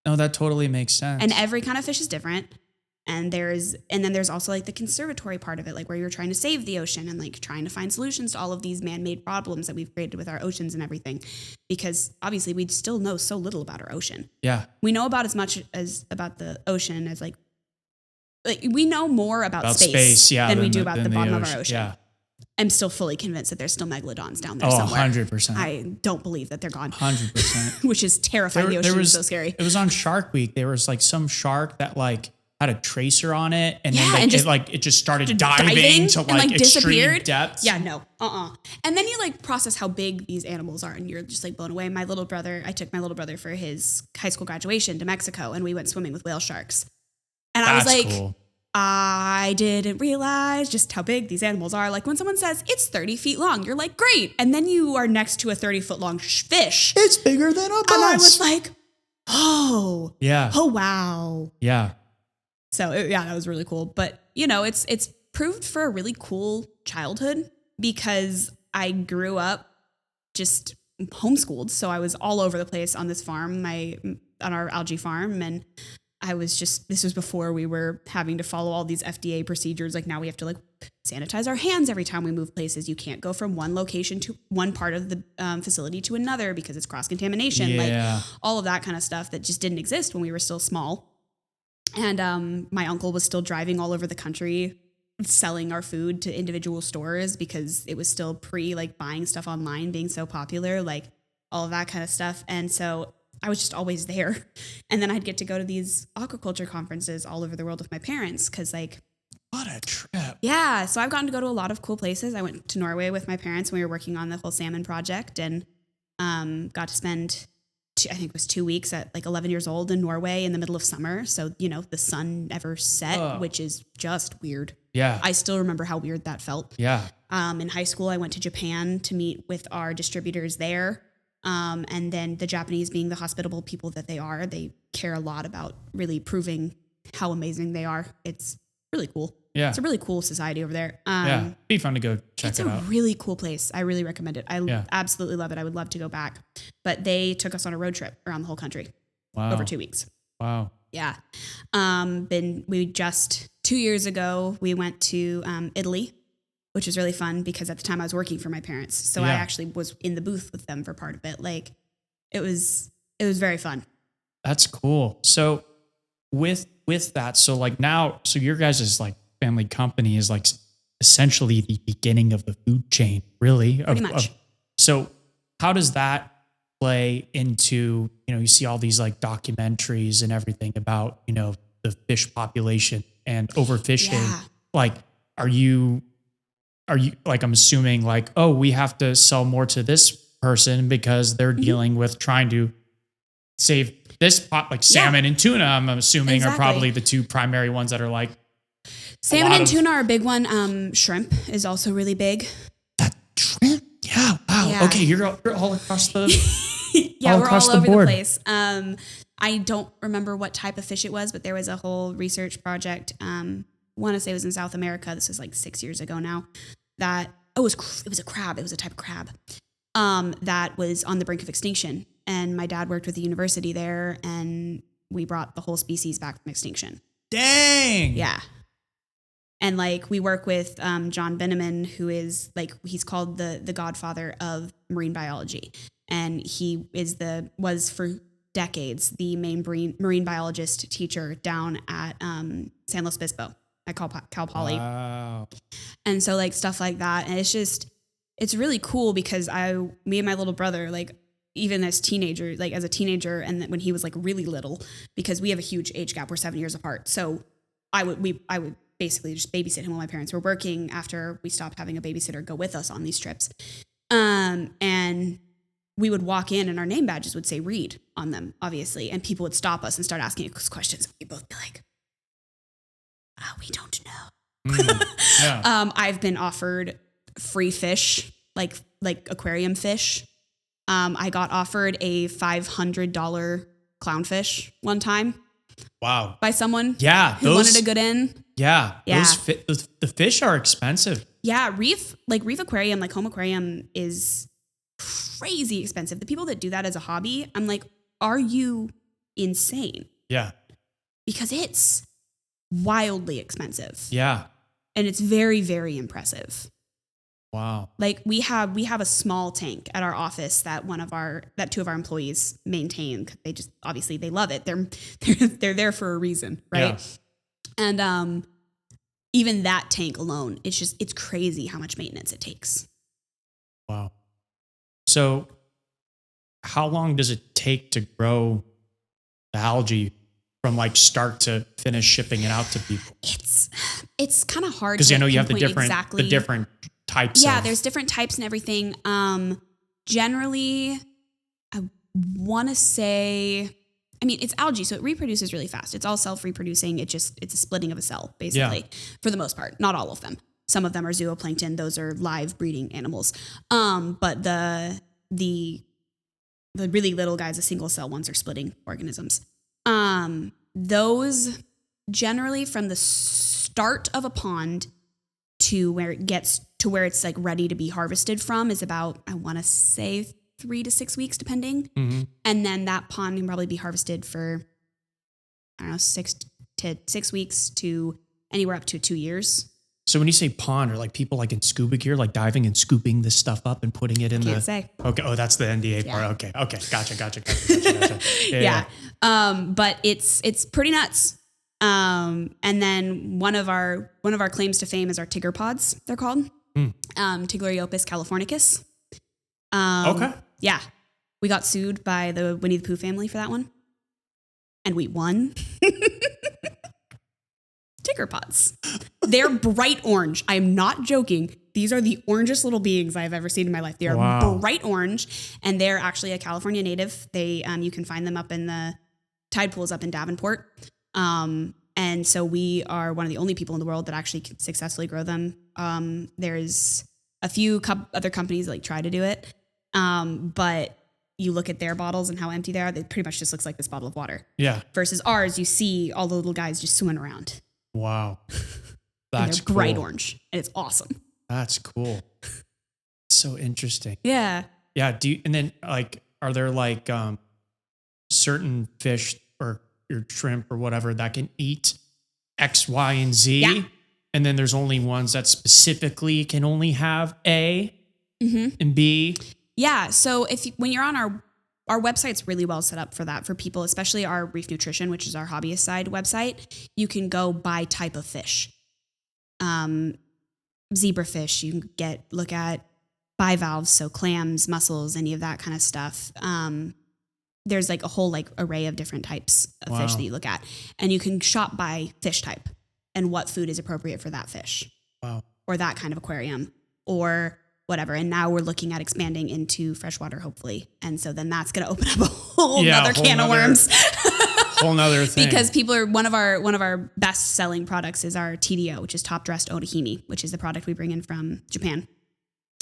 No, that totally makes sense. And every kind of fish is different. And then there's also like the conservatory part of it, like where you're trying to save the ocean and like trying to find solutions to all of these man-made problems that we've created with our oceans and everything. Because obviously we still know so little about our ocean. Yeah. We know about as much as about the ocean as like we know more about space than we do about the bottom of our ocean. Yeah. I'm still fully convinced that there's still megalodons down there Oh, somewhere. 100%. I don't believe that they're gone. 100%. Which is terrifying. The ocean is so scary. It was on Shark Week. There was like some shark that like had a tracer on it, and then it just started diving to like extreme depths. Yeah, no, And then you like process how big these animals are, and you're just like blown away. I took my little brother for his high school graduation to Mexico, and we went swimming with whale sharks. And I was like, cool. I didn't realize just how big these animals are. Like when someone says it's 30 feet long, you're like, great. And then you are next to a 30-foot long fish. It's bigger than a bus. And I was like, oh, yeah. Oh, wow. Yeah. So that was really cool. But it's proved for a really cool childhood because I grew up just homeschooled. So I was all over the place on this farm, on our algae farm. And this was before we were having to follow all these FDA procedures. Like now we have to like sanitize our hands every time we move places. You can't go from one location to one part of the facility to another because it's cross-contamination. Yeah. Like all of that kind of stuff that just didn't exist when we were still small. And my uncle was still driving all over the country selling our food to individual stores because it was still like buying stuff online being so popular, like all of that kind of stuff. And so I was just always there. And then I'd get to go to these aquaculture conferences all over the world with my parents because like, what a trip. Yeah. So I've gotten to go to a lot of cool places. I went to Norway with my parents when we were working on the whole salmon project and got to spend I think it was 2 weeks at like 11 years old in Norway in the middle of summer. So, the sun never set, which is just weird. Yeah. I still remember how weird that felt. Yeah. In high school, I went to Japan to meet with our distributors there. And then the Japanese, being the hospitable people that they are, they care a lot about really proving how amazing they are. It's really cool. Yeah. It's a really cool society over there. Yeah. Be fun to go check it out. It's a really cool place. I really recommend it. I absolutely love it. I would love to go back. But they took us on a road trip around the whole country. Wow. Over 2 weeks. Wow. Yeah. Then 2 years ago, we went to Italy, which was really fun because at the time I was working for my parents. So I actually was in the booth with them for part of it. Like it was very fun. That's cool. So with that, so like now, so your guys' like family company is like essentially the beginning of the food chain, really. Pretty much. So how does that play into, you see all these like documentaries and everything about, the fish population and overfishing. Yeah. Like, are you like, I'm assuming like, oh, we have to sell more to this person because they're dealing with trying to save this pot, like salmon and tuna, I'm assuming are probably the two primary ones that are like, salmon and tuna are a big one. Shrimp is also really big. That shrimp? Yeah. Wow. Yeah. Okay. You're all across the we're all over the place. I don't remember what type of fish it was, but there was a whole research project. Want to say it was in South America. This was like 6 years ago now. It was a crab. It was a type of crab that was on the brink of extinction. And my dad worked with the university there, and we brought the whole species back from extinction. Dang. Yeah. And like we work with John Beneman, who is like, he's called the godfather of marine biology. And he was for decades the main marine biologist teacher down at San Luis Obispo at Cal Poly. Wow. And so like stuff like that. And it's really cool because me and my little brother, like even as a teenager, and when he was like really little, because we have a huge age gap, we're 7 years apart. So I would basically just babysit him while my parents were working after we stopped having a babysitter go with us on these trips. And we would walk in and our name badges would say Reed on them, obviously. And people would stop us and start asking us questions. We'd both be like, we don't know. Yeah. I've been offered free fish, like aquarium fish. I got offered a $500 clownfish one time. Wow. By someone who wanted a good in. Yeah. Yeah. The fish are expensive. Yeah. Reef aquarium, like home aquarium is crazy expensive. The people that do that as a hobby, I'm like, are you insane? Yeah. Because it's wildly expensive. Yeah. And it's very, very impressive. Wow. Like we have a small tank at our office that two of our employees maintain. They just, obviously they love it. They're there for a reason. Right. Yeah. And, even that tank alone, it's crazy how much maintenance it takes. Wow. So how long does it take to grow the algae from like start to finish shipping it out to people? It's kind of hard because to I know you have the exactly. different types. Yeah, there's different types and everything. Generally, I want to say, I mean, it's algae, so it reproduces really fast. It's all self-reproducing. It's a splitting of a cell, basically, for the most part. Not all of them. Some of them are zooplankton. Those are live breeding animals. But the really little guys, the single cell ones, are splitting organisms. Those generally from the start of a pond to where it gets to where it's like ready to be harvested from is about, I want to say 3 to 6 weeks, depending. Mm-hmm. And then that pond can probably be harvested for, I don't know, 6 weeks to anywhere up to 2 years. So when you say pond, are like people like in scuba gear, like diving and scooping this stuff up and putting it in Can't say. Okay. Oh, that's the NDA part. Okay. Gotcha. Yeah. But it's pretty nuts. And then one of our claims to fame is our Tigger pods, they're called. Tigleriopus californicus. Okay. Yeah. We got sued by the Winnie the Pooh family for that one. And we won. Tigger pods. They're bright orange. I am not joking. These are the orangest little beings I've ever seen in my life. They are bright orange, and they're actually a California native. They you can find them up in the tide pools up in Davenport. And so we are one of the only people in the world that actually can successfully grow them. There's a few other companies that like try to do it. But you look at their bottles and how empty they are, they pretty much just looks like this bottle of water. Yeah. Versus ours, you see all the little guys just swimming around. Wow. That's cool. Bright orange. And it's awesome. That's cool. So interesting. Yeah. Yeah. And then like, are there like, certain fish or your shrimp or whatever that can eat X, Y, and Z? Yeah. And then there's only ones that specifically can only have A and B. Yeah. So when you're on our website's really well set up for that, for people, especially our Reef Nutrition, which is our hobbyist side website. You can go by type of fish. Zebrafish, you can look at bivalves, so clams, mussels, any of that kind of stuff. There's like a whole like array of different types of fish that you look at, and you can shop by fish type and what food is appropriate for that fish. Wow. Or that kind of aquarium or whatever. And now we're looking at expanding into freshwater, hopefully. And so then that's going to open up a whole nother can of worms. Whole nother thing. Because people are, one of our best selling products is our TDO, which is top dressed onigiri, which is the product we bring in from Japan.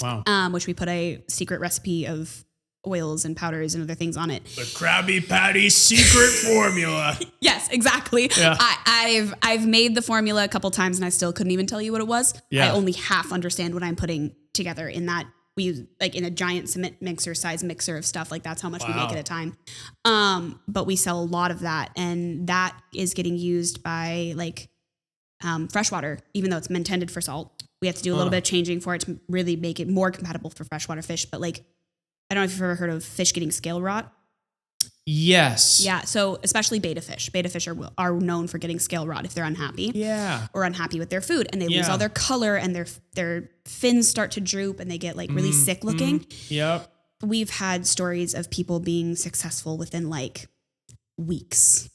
Wow. Which we put a secret recipe of oils and powders and other things on it. The Krabby Patty secret formula. Yes, exactly. Yeah. I've made the formula a couple times and I still couldn't even tell you what it was. Yeah. I only half understand what I'm putting together in that We use like in a giant cement mixer size mixer of stuff. Like that's how much we make at a time. But we sell a lot of that, and that is getting used by like freshwater, even though it's intended for salt. We have to do a little bit of changing for it to really make it more compatible for freshwater fish. But like, I don't know if you've ever heard of fish getting scale rot. Yes. Yeah. So especially betta fish. Betta fish are known for getting scale rot if they're unhappy. Yeah. Or unhappy with their food, and they lose all their color, and their fins start to droop, and they get like really sick looking. Yep. We've had stories of people being successful within like weeks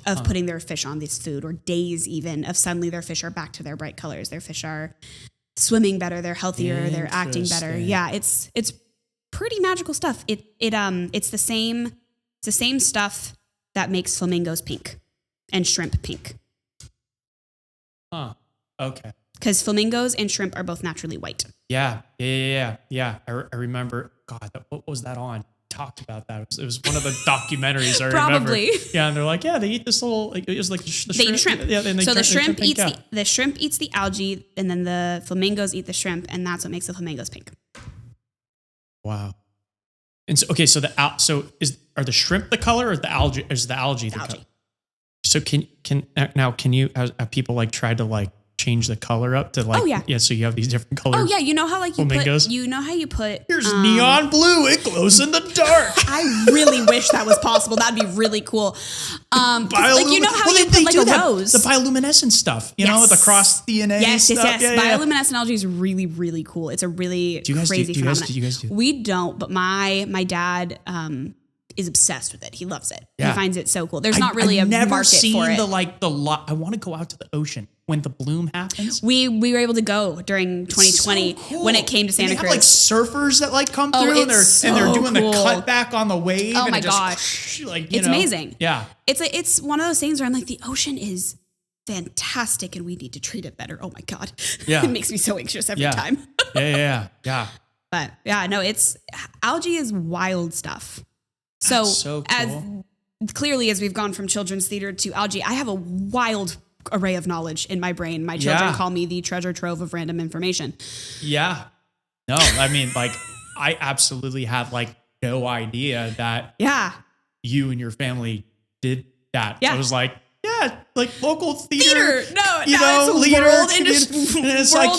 of putting their fish on this food, or days even, of suddenly their fish are back to their bright colors. Their fish are swimming better. They're healthier. They're acting better. Yeah. It's pretty magical stuff. It's the same stuff that makes flamingos pink and shrimp pink. Huh. Okay. Because flamingos and shrimp are both naturally white. Yeah. I remember. God, what was that on? Talked about that. It was one of the documentaries. I Probably. remember. Yeah, and they're like, yeah, they eat this little. Like, it was like the they eat shrimp. Yeah, so the shrimp eats the shrimp eats the algae, and then the flamingos eat the shrimp, and that's what makes the flamingos pink. Wow. And so, okay, so are the shrimp the color, or the algae? Is the algae the color? So can you have people like tried to like change the color up to like? Oh yeah. So you have these different colors. Oh yeah, you know how like flamingos? you know how you put here's neon blue. It glows in the dark. I really wish that was possible. That'd be really cool. Like you know how you put like a rose, the bioluminescent stuff. You know, with the cross DNA. Yes. Yeah, bioluminescent algae is really, really cool. It's a really crazy phenomenon. Do you guys do? We don't, but my dad is obsessed with it. He loves it. Yeah. He finds it so cool. There's not really I've a never market seen for it. I want to go out to the ocean when the bloom happens. We were able to go during 2020 when it came to Santa Cruz. They have like surfers that like come through and they're doing the cutback on the wave. Oh and my gosh. It's amazing. Yeah. It's one of those things where I'm like, the ocean is fantastic and we need to treat it better. Oh my God. Yeah. It makes me so anxious every time. Yeah. But yeah, no, algae is wild stuff. So cool. Clearly as we've gone from children's theater to algae, I have a wild array of knowledge in my brain. My children call me the treasure trove of random information. Yeah. No, I mean, like, I absolutely had like no idea that you and your family did that. Yeah. I was like, like local theater. No, leader. World industry. And it's like,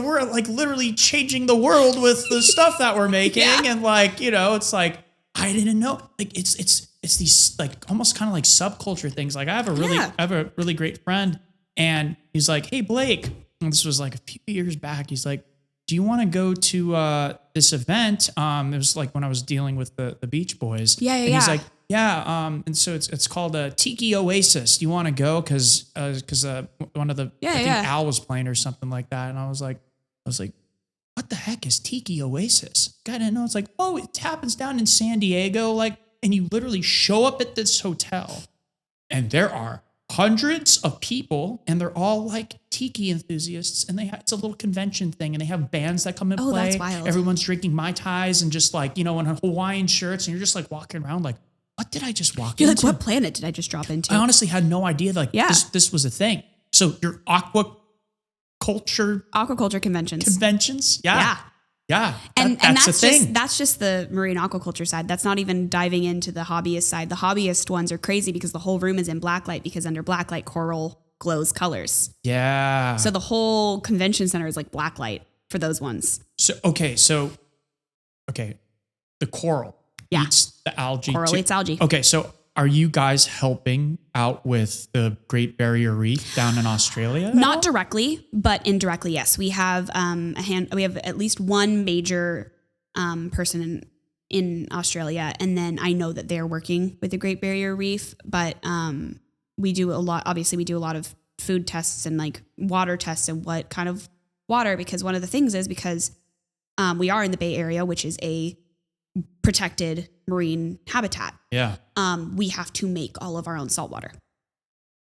we're like literally changing the world with the stuff that we're making. And like, it's like, I didn't know. Like it's these like almost kind of like subculture things. Like I have a really great friend, and he's like, "Hey Blake," and this was like a few years back. He's like, "Do you want to go to this event?" It was like when I was dealing with the Beach Boys. And he's like, and so it's called a Tiki Oasis. Do you want to go? Because one of the I think Al was playing or something like that, and I was like. What the heck is Tiki Oasis? God, I didn't know. It's like, it happens down in San Diego. Like, and you literally show up at this hotel and there are hundreds of people and they're all like Tiki enthusiasts. And it's a little convention thing and they have bands that come and play. That's wild. Everyone's drinking Mai Tais and just like, in Hawaiian shirts. And you're just like walking around like, what did I just walk into? You're like, what planet did I just drop into? I honestly had no idea this was a thing. So your aquaculture conventions. Yeah. And that's just the marine aquaculture side. That's not even diving into the hobbyist side. The hobbyist ones are crazy because the whole room is in blacklight because under blacklight coral glows colors. Yeah. So the whole convention center is like blacklight for those ones. So the coral eats the algae. Coral eats algae. Okay, so are you guys helping out with the Great Barrier Reef down in Australia? Not directly, but indirectly, yes. We have we have at least one major person in Australia, and then I know that they're working with the Great Barrier Reef. But we do a lot. Obviously, we do a lot of food tests and like water tests and what kind of water. Because one of the things is because we are in the Bay Area, which is a protected marine habitat. Yeah. We have to make all of our own salt water.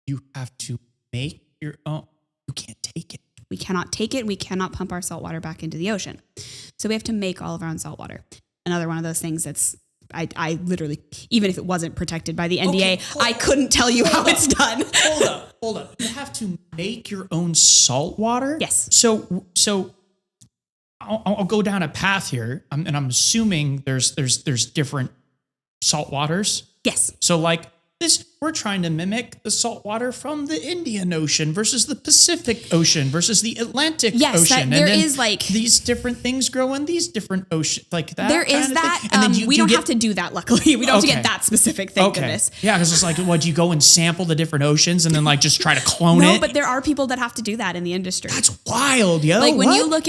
You have to make your own. You can't take it. We cannot take it. We cannot pump our salt water back into the ocean. So we have to make all of our own salt water. Another one of those things that's, I literally, even if it wasn't protected by the NDA, I couldn't tell you how it's done. Hold up. You have to make your own salt water? Yes. So I'll go down a path here, and I'm assuming there's different salt waters. Yes. So like this, we're trying to mimic the salt water from the Indian Ocean versus the Pacific Ocean versus the Atlantic Ocean. There and is like these different things grow in these different oceans, like that. There is that. And then we don't have to do that. Luckily, we don't have to get that specific. Thank goodness. Yeah, because it's like, what, you go and sample the different oceans and then like just try to clone it? No, but there are people that have to do that in the industry. That's wild, yo. Like when you look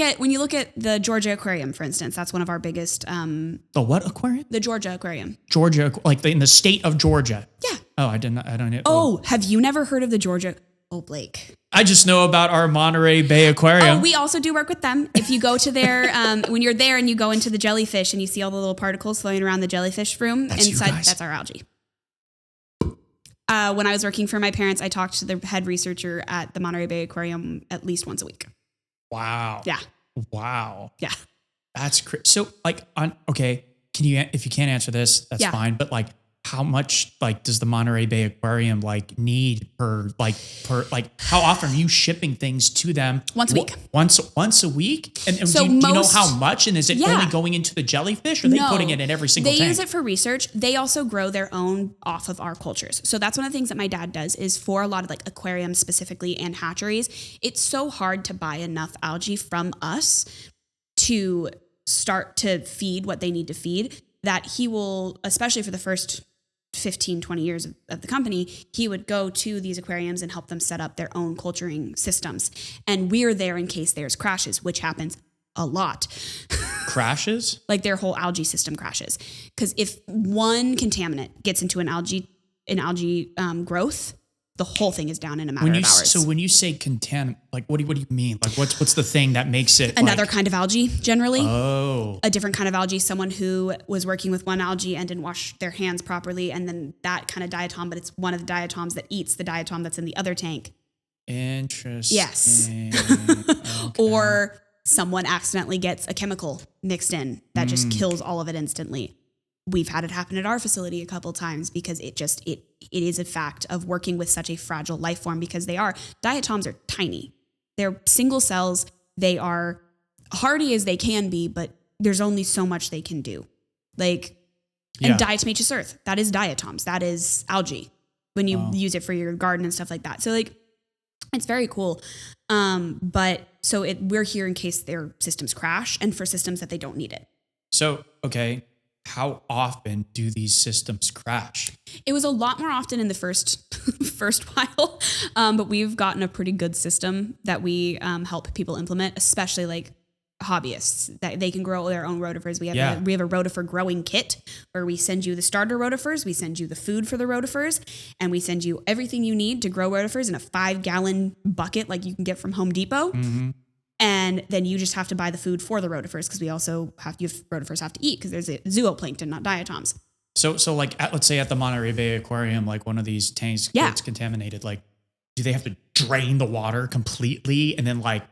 at the Georgia Aquarium, for instance, that's one of our biggest. The what aquarium? The Georgia Aquarium. Georgia, like in the state of Georgia. Yeah. Oh, I don't know. Oh, have you never heard of the Georgia? Oh, Blake. I just know about our Monterey Bay Aquarium. Oh, we also do work with them. If you go to their, when you're there and you go into the jellyfish and you see all the little particles floating around the jellyfish room inside, that's our algae. When I was working for my parents, I talked to the head researcher at the Monterey Bay Aquarium at least once a week. Wow. Yeah. Wow. Yeah. That's crazy. So like, okay, if you can't answer this, that's fine. But like, how much like does the Monterey Bay Aquarium like need per how often are you shipping things to them? Once a week. Once a week? And so do you know how much? And is it only going into the jellyfish, or are they putting it in every single tank? They use it for research. They also grow their own off of our cultures. So that's one of the things that my dad does is for a lot of like aquariums specifically and hatcheries, it's so hard to buy enough algae from us to start to feed what they need to feed that he will, especially for the first 15, 20 years of the company, he would go to these aquariums and help them set up their own culturing systems. And we're there in case there's crashes, which happens a lot. Crashes? Like their whole algae system crashes. Because if one contaminant gets into an algae growth, the whole thing is down in a matter of hours. So when you say contaminant, like what do you mean? Like what's the thing that makes it another kind of algae generally? Oh, a different kind of algae. Someone who was working with one algae and didn't wash their hands properly, and then that kind of diatom, but it's one of the diatoms that eats the diatom that's in the other tank. Interesting. Yes. Okay. Or someone accidentally gets a chemical mixed in that just kills all of it instantly. We've had it happen at our facility a couple times because it is a fact of working with such a fragile life form, because diatoms are tiny. They're single cells. They are hardy as they can be, but there's only so much they can do. And diatomaceous earth, that is diatoms. That is algae when you use it for your garden and stuff like that. So like, it's very cool. We're here in case their systems crash and for systems that they don't need it. So, okay. How often do these systems crash? It was a lot more often in the first while, but we've gotten a pretty good system that we help people implement, especially like hobbyists, that they can grow their own rotifers. We have a rotifer growing kit where we send you the starter rotifers, we send you the food for the rotifers, and we send you everything you need to grow rotifers in a 5-gallon bucket like you can get from Home Depot. Mm-hmm. And then you just have to buy the food for the rotifers, because rotifers have to eat because there's a zooplankton, not diatoms. So like let's say at the Monterey Bay Aquarium, like one of these tanks gets contaminated. Like, do they have to drain the water completely and then like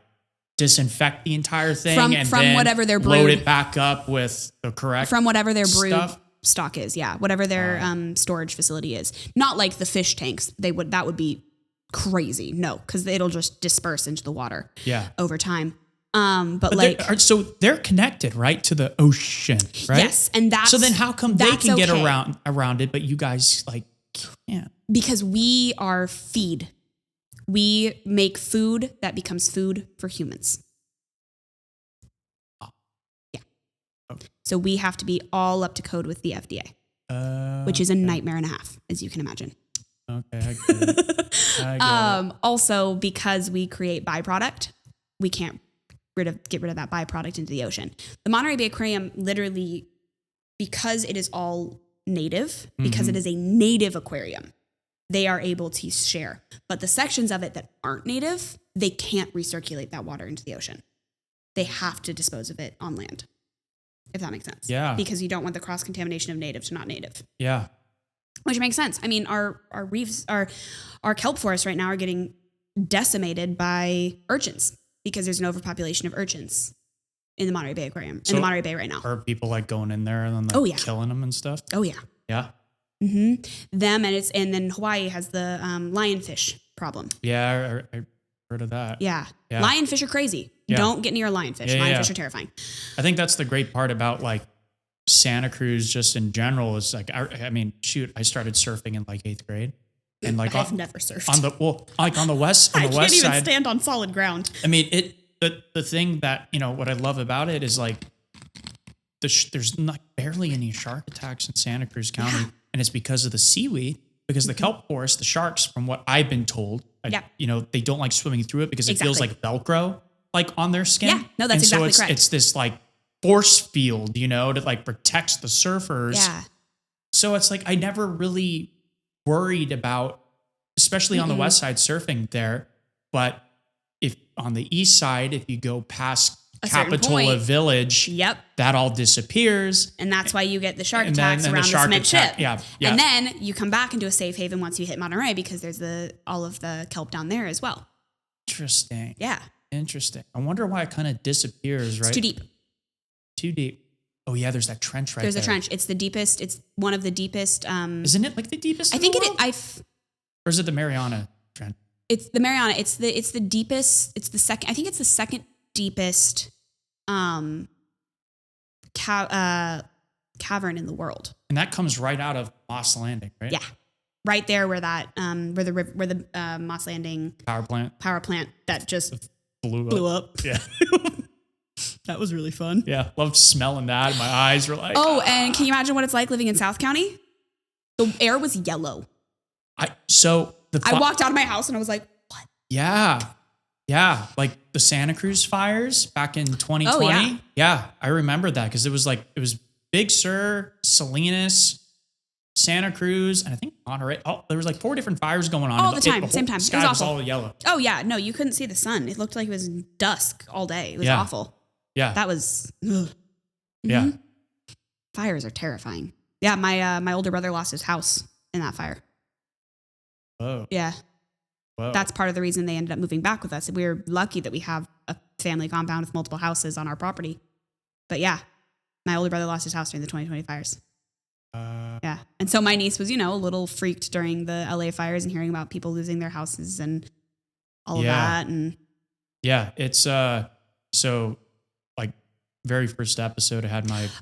disinfect the entire thing from then whatever their load it back up with the correct from whatever their brood stuff? Stock is? Yeah, whatever their storage facility is. Not like the fish tanks. That would be crazy. No, because it'll just disperse into the water over time. But they're connected, right, to the ocean, right? Yes, and so then how come they can get around it, but you guys like can't? Because we are feed. We make food that becomes food for humans. Yeah. Okay. So we have to be all up to code with the FDA, which is a nightmare and a half, as you can imagine. Okay, I get it. Also, because we create byproduct, we can't get rid of that byproduct into the ocean. The Monterey Bay Aquarium, literally, because it is all native, because it is a native aquarium, they are able to share. But the sections of it that aren't native, they can't recirculate that water into the ocean. They have to dispose of it on land, if that makes sense. Yeah. Because you don't want the cross-contamination of native to not native. Yeah. Which makes sense. I mean, our reefs, our kelp forests right now are getting decimated by urchins because there's an overpopulation of urchins in the Monterey Bay Aquarium, in the Monterey Bay right now. Are people like going in there and then killing them and stuff? Oh yeah. Yeah. Mm-hmm. And then Hawaii has the lionfish problem. Yeah, I heard of that. Yeah. Lionfish are crazy. Don't get near lionfish. Lionfish are terrifying. I think that's the great part about like Santa Cruz just in general is like, I mean, shoot, I started surfing in like 8th grade. And like I've never surfed. On the west I can't even side, stand on solid ground. I mean, the thing that, you know, what I love about it is like there's not barely any shark attacks in Santa Cruz County. And it's because of the seaweed, because the kelp forest, the sharks, from what I've been told, you know, they don't like swimming through it because it feels like Velcro, like on their skin. Yeah, no, that's exactly correct. It's this like force field, you know, that like protects the surfers. Yeah. So it's like, I never really worried about, especially on the west side surfing there. But if on the east side, if you go past Capitola Village, that all disappears. And that's why you get the shark attacks around the cement ship. Yeah. And then you come back into a safe haven once you hit Monterey because there's all of the kelp down there as well. Interesting. Yeah. Interesting. I wonder why it kind of disappears, right? It's too deep. Too deep. Oh yeah, there's that trench right there. There's a trench. It's the deepest. It's one of the deepest. Isn't it like the deepest? I think it is. Or is it the Mariana Trench? It's the Mariana. It's the deepest. It's the second. I think it's the second deepest cavern in the world. And that comes right out of Moss Landing, right? Yeah, right there where that where the Moss Landing power plant that just blew up. Yeah. That was really fun. Yeah, loved smelling that. My eyes were like, oh, and can you imagine what it's like living in South County? The air was yellow. I walked out of my house and I was like, what? Yeah. Yeah. Like the Santa Cruz fires back in 2020. Oh, yeah. I remember that because it was Big Sur, Salinas, Santa Cruz, and I think Monterey. Oh, there was like 4 different fires going on. All the time, same time. Sky was all yellow. Oh yeah. No, you couldn't see the sun. It looked like it was dusk all day. It was awful. Yeah. That was, ugh. Yeah. Fires are terrifying. Yeah. My older brother lost his house in that fire. Oh. Yeah. Whoa. That's part of the reason they ended up moving back with us. We're lucky that we have a family compound with multiple houses on our property. But yeah, my older brother lost his house during the 2020 fires. Yeah. And so my niece was, a little freaked during the LA fires and hearing about people losing their houses and all of that. And yeah, it's, so like very first episode,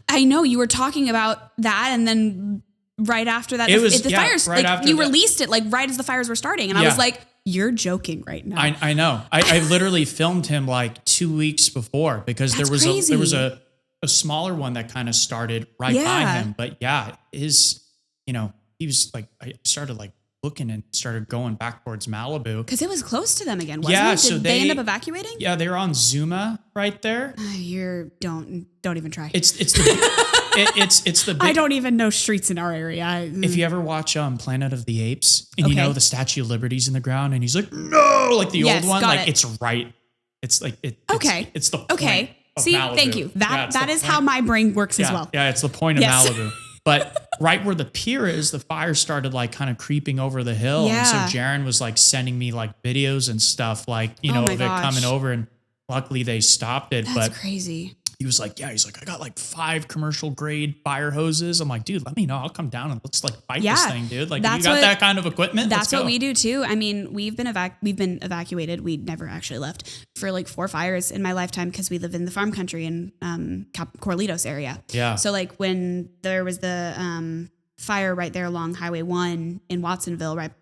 I know you were talking about that. And then right after that, the fires, right after you released it, like right as the fires were starting. And I was like, you're joking right now. I know. I literally filmed him like 2 weeks before because there was a smaller one that kind of started right by him. But yeah, he was like, I started like looking and started going back towards Malibu. Because it was close to them again, wasn't it? Did they end up evacuating? Yeah, they were on Zuma right there. Don't even try. It's the big, I don't even know streets in our area. If you ever watch Planet of the Apes and the Statue of Liberty's in the ground and he's like, no, like the old one, like it's right. It's like it's the point. Okay. See, Malibu. Thank you. That is how my brain works as well. Yeah, it's the point of Malibu. But right where the pier is, the fire started like kind of creeping over the hill. Yeah. And so Jaron was like sending me like videos and stuff like, of it coming over, and luckily they stopped it. That's crazy. He was like, I got like 5 commercial grade fire hoses. I'm like, dude, let me know. I'll come down and let's like fight this thing, dude. Like, if you got that kind of equipment, that's what we do too. I mean, we've been evacuated. We never actually left for like 4 fires in my lifetime because we live in the farm country in Corlitos area. Yeah. So like when there was the fire right there along Highway 1 in Watsonville, right,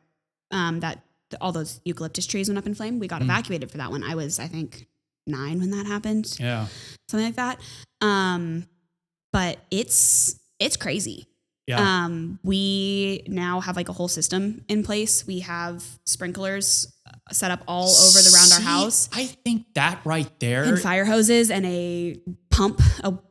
that all those eucalyptus trees went up in flame. We got evacuated for that one. I was, I think, 9 when that happened. Yeah. Something like that. But it's crazy. Yeah. We now have like a whole system in place. We have sprinklers set up all over around our house. I think that right there. And fire hoses and a pump,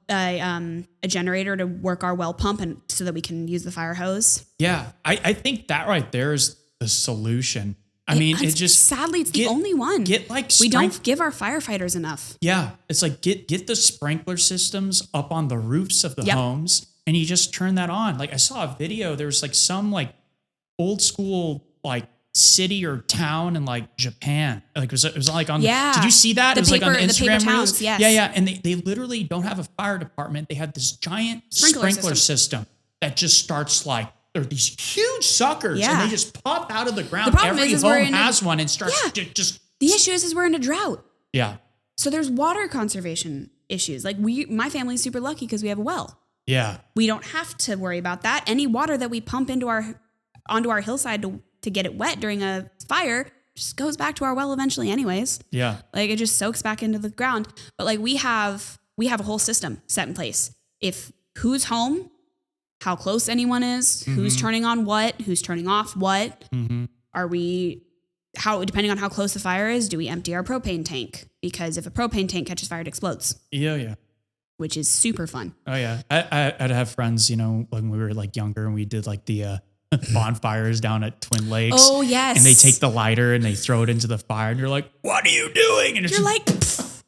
a generator to work our well pump and so that we can use the fire hose. Yeah. I think that right there is the solution. I mean, it just sadly it's the only one. We don't give our firefighters enough. Yeah, it's like get the sprinkler systems up on the roofs of the homes, and you just turn that on. Like I saw a video. There was like some like old school like city or town in like Japan. Like it was like on. Yeah. Did you see that? It was like on Instagram Reels. Yes. Yeah, and they literally don't have a fire department. They had this giant sprinkler system that just starts like. They're these huge suckers and they just pop out of the ground. Every home has one and starts just. The issue is we're in a drought. Yeah. So there's water conservation issues. Like my family's super lucky because we have a well. Yeah. We don't have to worry about that. Any water that we pump onto our hillside to get it wet during a fire just goes back to our well eventually anyways. Yeah. Like it just soaks back into the ground. But like we have a whole system set in place. If who's home, how close anyone is, who's turning on what, who's turning off what, depending on how close the fire is, do we empty our propane tank? Because if a propane tank catches fire, it explodes. Yeah. Which is super fun. Oh yeah. I'd have friends, when we were like younger and we did like the bonfires down at Twin Lakes. Oh yes. And they take the lighter and they throw it into the fire and you're like, what are you doing? And you're like, pfft.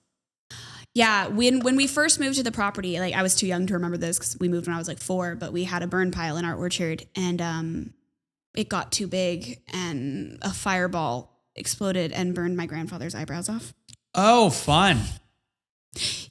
Yeah. When we first moved to the property, like I was too young to remember this because we moved when I was like 4, but we had a burn pile in our orchard and it got too big and a fireball exploded and burned my grandfather's eyebrows off. Oh, fun.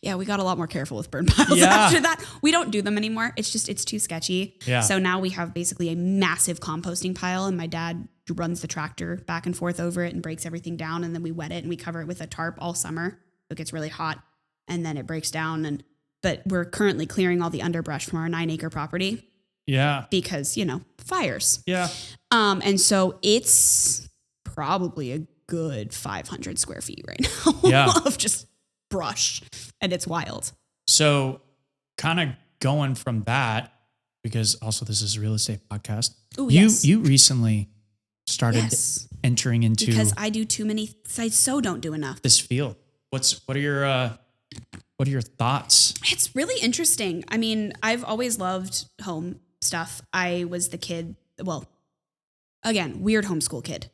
Yeah, we got a lot more careful with burn piles after that. We don't do them anymore. It's too sketchy. Yeah. So now we have basically a massive composting pile and my dad runs the tractor back and forth over it and breaks everything down. And then we wet it and we cover it with a tarp all summer. It gets really hot and then it breaks down. But we're currently clearing all the underbrush from our 9-acre property. Yeah. Because, fires. Yeah. And so it's probably a good 500 square feet right now of just brush, and it's wild. So kind of going from that, because also this is a real estate podcast. Ooh, yes. You recently started entering into, because I do too many, I so don't do enough. This field. What are your thoughts? It's really interesting. I mean, I've always loved home stuff. I was the kid, well, again, weird homeschool kid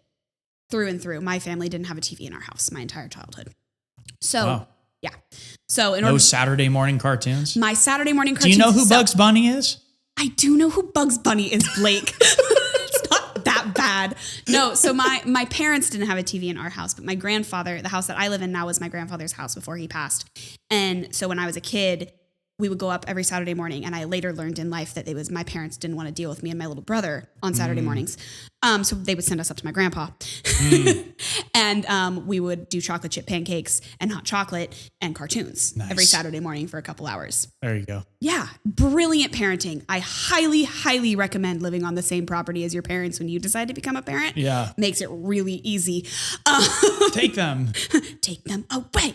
through and through. My family didn't have a TV in our house my entire childhood. So, wow. Yeah. So no Saturday morning cartoons? My Saturday morning cartoons. Do you know who Bugs Bunny is? I do know who Bugs Bunny is, Blake. It's not that bad. No, so my parents didn't have a TV in our house, but my grandfather, the house that I live in now was my grandfather's house before he passed. And so when I was a kid, we would go up every Saturday morning. And I later learned in life that it was my parents didn't want to deal with me and my little brother on Saturday mornings. So they would send us up to my grandpa. And we would do chocolate chip pancakes and hot chocolate and cartoons every Saturday morning for a couple hours. There you go. Yeah. Brilliant parenting. I highly, highly recommend living on the same property as your parents when you decide to become a parent. Yeah. Makes it really easy. Take them. Take them away.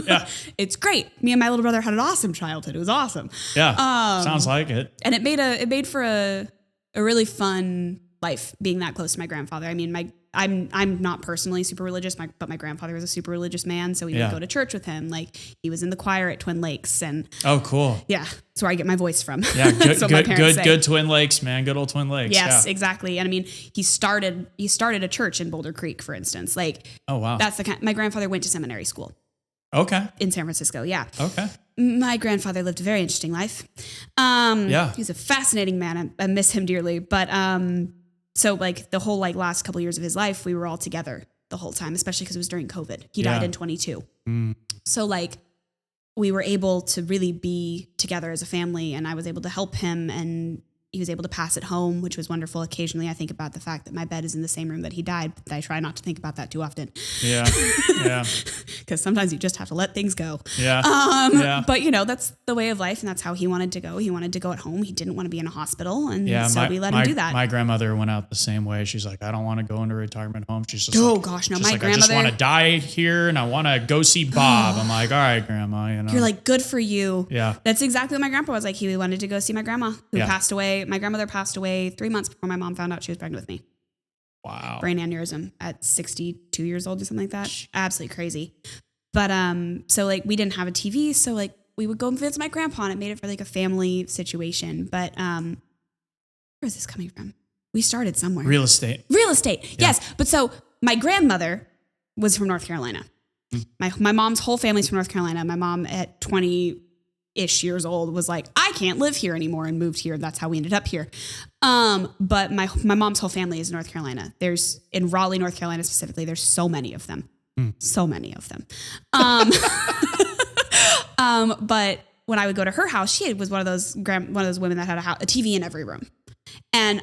Yeah. It's great. Me and my little brother had an awesome childhood. It was awesome. Yeah. Sounds like it. And it made for a really fun life being that close to my grandfather. I mean, I'm not personally super religious, but my grandfather was a super religious man, so we would go to church with him. Like he was in the choir at Twin Lakes, and oh, cool. Yeah, that's where I get my voice from. Yeah, good Twin Lakes, man. Good old Twin Lakes. Yes, exactly. And I mean, he started a church in Boulder Creek, for instance. Like, oh wow, that's the kind. My grandfather went to seminary school. Okay. In San Francisco, yeah. Okay. My grandfather lived a very interesting life. He's a fascinating man. I miss him dearly, but so like the whole last couple of years of his life, we were all together the whole time, especially because it was during COVID. He died in 22. So we were able to really be together as a family, and I was able to help him, and he was able to pass it home, which was wonderful. Occasionally I think about the fact that my bed is in the same room that he died, but I try not to think about that too often. Yeah. Yeah. Because sometimes you just have to let things go. Yeah. But that's the way of life, and that's how he wanted to go. He wanted to go at home. He didn't want to be in a hospital. And so we let him do that. My grandmother went out the same way. She's like, I don't want to go into a retirement home. She's just my grandmother. I just want to die here and I want to go see Bob. I'm like, all right, grandma, You're like, good for you. Yeah. That's exactly what my grandpa was like. He wanted to go see my grandma who passed away. My grandmother passed away 3 months before my mom found out she was pregnant with me. Wow. Brain aneurysm at 62 years old or something like that. Absolutely crazy. But so we didn't have a TV, so we would go and visit my grandpa, and it made it for a family situation. But where is this coming from? We started somewhere. Real estate. Yes. But so my grandmother was from North Carolina. My mom's whole family's from North Carolina. My mom at 20-ish years old was like, I can't live here anymore, and moved here. That's how we ended up here. But my mom's whole family is in North Carolina. There's in Raleigh, North Carolina specifically, there's so many of them. So many of them. But when I would go to her house, she was one of those women that had a TV in every room. And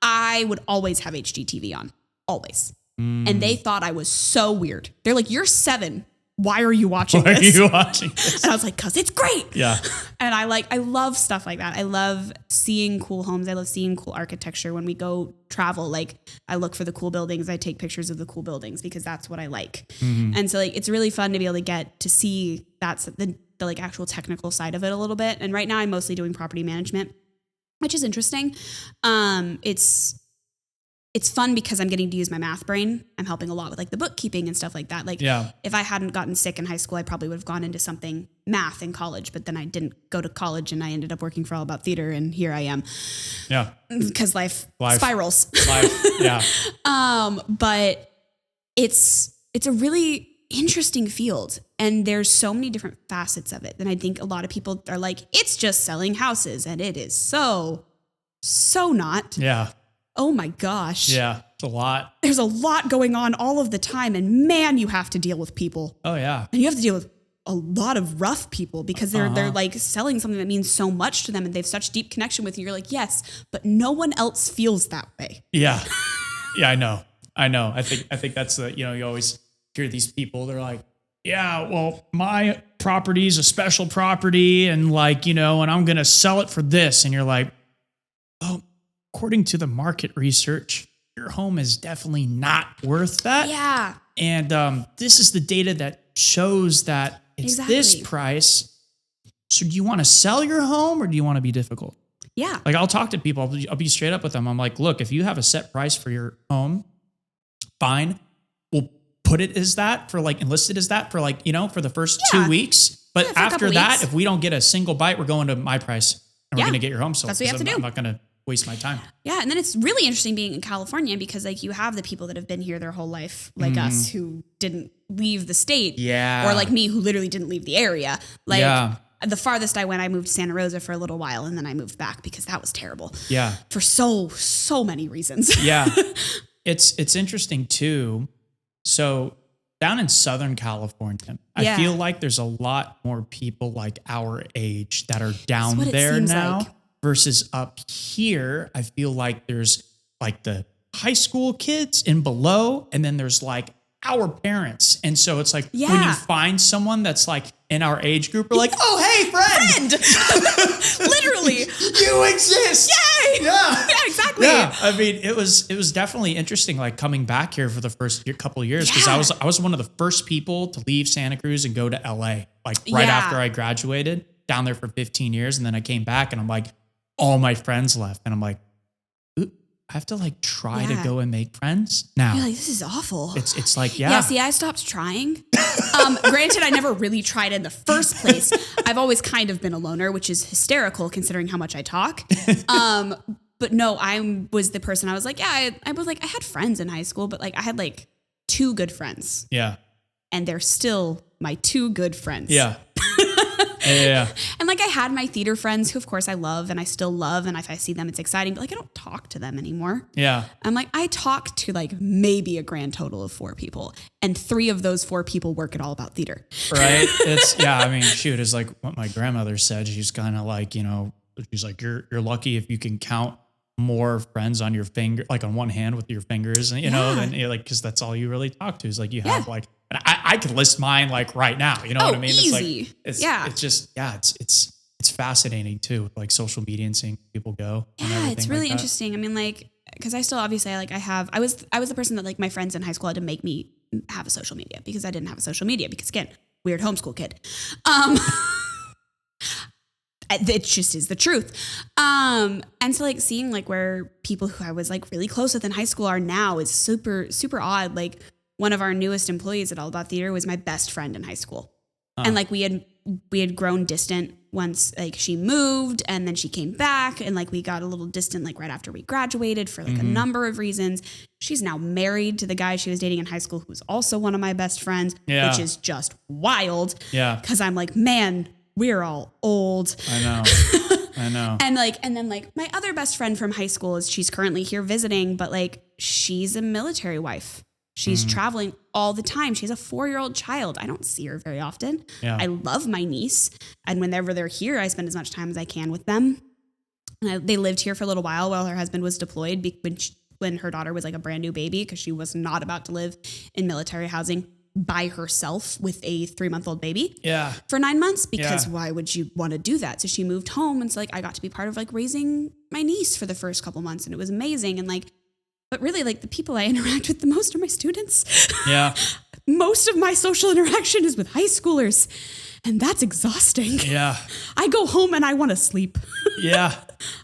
I would always have HGTV on, always. And they thought I was so weird. They're like, you're 7. why are you watching Why this? are you watching this? And I was like, cause it's great. Yeah. And I love stuff like that. I love seeing cool homes. I love seeing cool architecture. When we go travel, like I look for the cool buildings. I take pictures of the cool buildings because that's what I like. And so like, it's really fun to be able to get to see that's the like actual technical side of it a little bit. And right now I'm mostly doing property management, which is interesting. It's fun because I'm getting to use my math brain. I'm helping a lot with like the bookkeeping and stuff like that. Like if I hadn't gotten sick in high school, I probably would have gone into something math in college, but then I didn't go to college and I ended up working for All About Theater, and here I am. Yeah. Because life spirals. Yeah. But it's a really interesting field, and there's so many different facets of it. And I think a lot of people are like, it's just selling houses, and it is so not. Yeah. Oh my gosh. Yeah. It's a lot. There's a lot going on all of the time, and man, you have to deal with people. Oh yeah. And you have to deal with a lot of rough people because they're like selling something that means so much to them, and they have such deep connection with you. You're like, yes, but no one else feels that way. Yeah. Yeah, I know. I think that's you always hear these people, they're like, yeah, well, my property is a special property, and like, and I'm going to sell it for this. And you're like, oh, according to the market research, your home is definitely not worth that. Yeah. And this is the data that shows that it's this price. So do you want to sell your home, or do you want to be difficult? Yeah. Like I'll talk to people, I'll be straight up with them. I'm like, look, if you have a set price for your home, fine. We'll put it as that for like, enlisted as that for like, for the first 2 weeks. But after that, if we don't get a single bite, we're going to my price and we're going to get your home sold. That's what you have to do. I'm not going to waste my time. Yeah. And then it's really interesting being in California because like you have the people that have been here their whole life, like us who didn't leave the state. Yeah. Or like me who literally didn't leave the area. Like the farthest I went, I moved to Santa Rosa for a little while, and then I moved back because that was terrible. Yeah. For so many reasons. Yeah. It's interesting too. So down in Southern California, I feel like there's a lot more people like our age that are down there now versus up here. I feel like there's like the high school kids and below, and then there's like our parents. And so it's like when you find someone that's like in our age group, we're like, oh, hey, friend. Literally. You exist. Yay. Yeah. Yeah, exactly. Yeah. I mean, it was definitely interesting, like coming back here for the first couple of years, because I was one of the first people to leave Santa Cruz and go to LA, like right after I graduated, down there for 15 years. And then I came back and I'm like, all my friends left. And I'm like, I have to like try to go and make friends now. You're like, this is awful. It's like, Yeah, see, I stopped trying. Granted, I never really tried in the first place. I've always kind of been a loner, which is hysterical considering how much I talk. But no, I was the person I was like, I had friends in high school, but like I had like 2 good friends. Yeah. And they're still my 2 good friends. Yeah. Yeah. And like I had my theater friends who of course I love and I still love, and if I see them it's exciting, but like I don't talk to them anymore. Yeah. I'm like, I talk to like maybe a grand total of 4 people, and 3 of those 4 people work at All About Theater. Right. I mean, shoot, it's like what my grandmother said. She's kind of like, she's like, you're lucky if you can count more friends on your finger, like on one hand with your fingers, and then like, cause that's all you really talk to is like, you have like, and I could list mine like right now, you know what I mean? Easy. It's like, it's just, it's fascinating too, like social media and seeing people go. Yeah. It's really interesting. I mean, like, cause I still obviously I was the person that like my friends in high school had to make me have a social media because I didn't have a social media because again, weird homeschool kid. It just is the truth. And so like seeing like where people who I was like really close with in high school are now is super, super odd. Like one of our newest employees at All About Theater was my best friend in high school. And like we had grown distant once like she moved and then she came back, and like we got a little distant like right after we graduated for like a number of reasons. She's now married to the guy she was dating in high school, who's also one of my best friends, which is just wild. Yeah. Cause I'm like, man, we're all old. I know. And then my other best friend from high school she's currently here visiting, but like she's a military wife. She's traveling all the time. She has a 4-year-old child. I don't see her very often. Yeah. I love my niece. And whenever they're here, I spend as much time as I can with them. And they lived here for a little while her husband was deployed when her daughter was like a brand new baby, because she was not about to live in military housing by herself with a 3-month-old baby Yeah. for 9 months because Yeah. why would you want to do that? So she moved home, and so like I got to be part of like raising my niece for the first couple months, and it was amazing. And like, but really like the people I interact with the most are my students. Yeah. Most of my social interaction is with high schoolers, and that's exhausting. Yeah. I go home and I want to sleep. Yeah.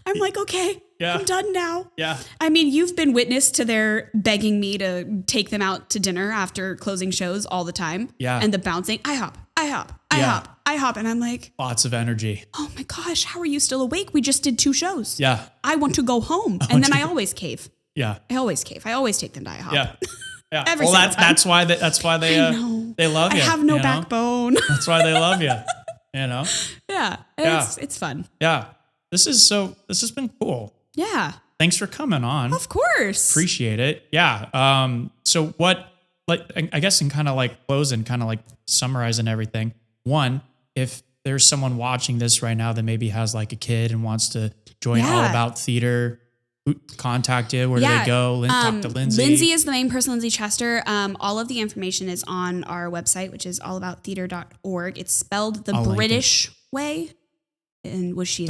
I'm like, okay, Yeah. I'm done now. Yeah. I mean, you've been witness to their begging me to take them out to dinner after closing shows all the time. Yeah. And the bouncing, I hop. And I'm like, Lots of energy. oh my gosh, how are you still awake? We just did 2 shows. Yeah. I want to go home. And then I always cave. Yeah. I always take them to IHOP. Yeah. Yeah. Every Well, single time. that's why they love you. I have no you know? backbone. That's why they love you. You know? Yeah. Yeah. It's fun. Yeah. This has been cool. Yeah. Thanks for coming on. Of course. Appreciate it. Yeah. So what, like, I guess in kind of like closing, kind of like summarizing everything. One, if there's someone watching this right now that maybe has like a kid and wants to join All About Theater, contact you. Where do they go? Talk to Lindsay. Lindsay is the main person, Lindsay Chester. All of the information is on our website, which is allabouttheater.org. It's spelled the British way. And which she's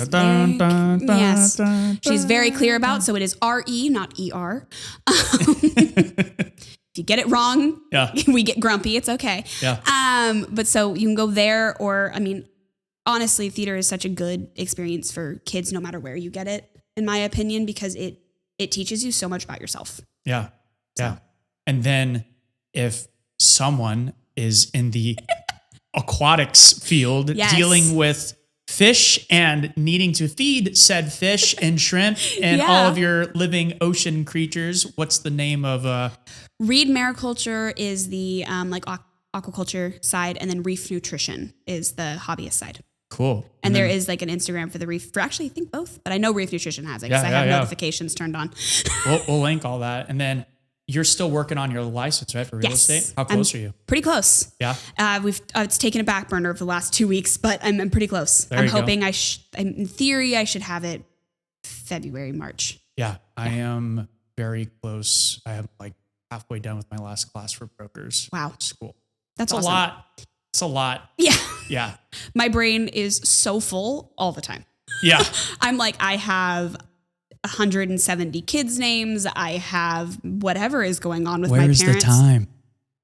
she's very clear about. So it is R-E, not E-R. If you get it wrong, we get grumpy. It's okay. Yeah. But so you can go there, or I mean, honestly, theater is such a good experience for kids, no matter where you get it, in my opinion, because it teaches you so much about yourself. Yeah. Yeah. And then if someone is in the aquatics field dealing with fish and needing to feed said fish and shrimp and all of your living ocean creatures, what's the name of Reed Mariculture is the like aquaculture side, and then Reef Nutrition is the hobbyist side. Cool. And there is like an Instagram for the Reef, for actually I think both, but I know Reef Nutrition has it because I have notifications turned on. We'll link all that. And then you're still working on your license, right, for real estate? How close are you? Pretty close. Yeah. It's taken a back burner for the last 2 weeks, but I'm pretty close. I'm hoping in theory I should have it February, March. Yeah, I am very close. I am like halfway done with my last class for brokers. Wow. School. That's awesome. It's a lot. Yeah. Yeah. My brain is so full all the time. Yeah. I'm like, I have 170 kids' names. I have whatever is going on with my parents. Where's the time?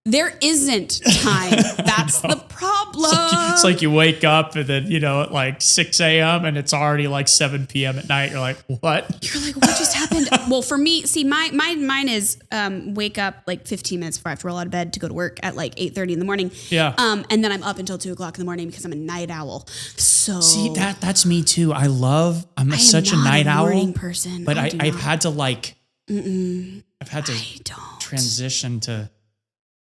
There isn't time. That's the problem. It's like you wake up and then, at like 6 a.m. and it's already like 7 p.m. at night. You're like, what? You're like, what just happened? Well, for me, see, mine is wake up like 15 minutes before I have to roll out of bed to go to work at like 8:30 in the morning. Yeah. And then I'm up until 2 o'clock in the morning because I'm a night owl. So see, that's me too. I'm such a night owl. Morning person. But I've had to transition to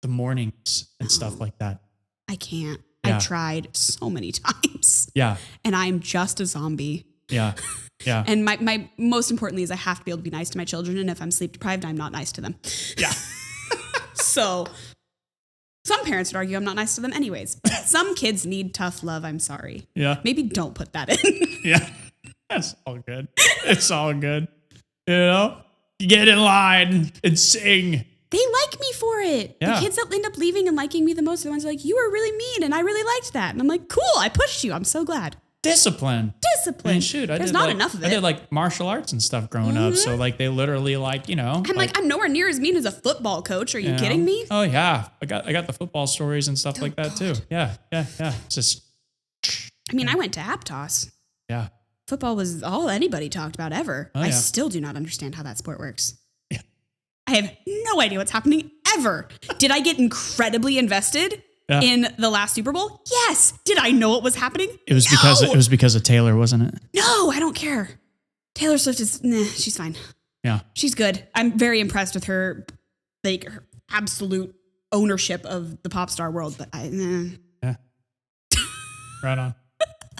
the mornings and stuff like that. I can't. Yeah. I tried so many times. Yeah. And I'm just a zombie. Yeah. Yeah. And my most importantly is I have to be able to be nice to my children. And if I'm sleep deprived, I'm not nice to them. Yeah. So some parents would argue I'm not nice to them anyways. But some kids need tough love. I'm sorry. Yeah. Maybe don't put that in. Yeah. That's all good. It's all good. Get in line and sing. They like me for it. Yeah. The kids that end up leaving and liking me the most are the ones who are like, you were really mean and I really liked that. And I'm like, cool, I pushed you. I'm so glad. Discipline. I mean, shoot, there's not enough of it. I did like martial arts and stuff growing up. So like they literally I'm nowhere near as mean as a football coach. Are you kidding me? Oh yeah. I got the football stories and stuff like that too. Yeah. Yeah. Yeah. It's just. I mean, I went to Aptos. Yeah. Football was all anybody talked about ever. Oh, I yeah. still do not understand how that sport works. Yeah. I have no idea what's happening ever. Did I get incredibly invested in the last Super Bowl? Yes. Did I know what was happening? It was because of Taylor, wasn't it? No, I don't care. Taylor Swift is, she's fine. Yeah. She's good. I'm very impressed with her, like her absolute ownership of the pop star world, but Yeah. Right on.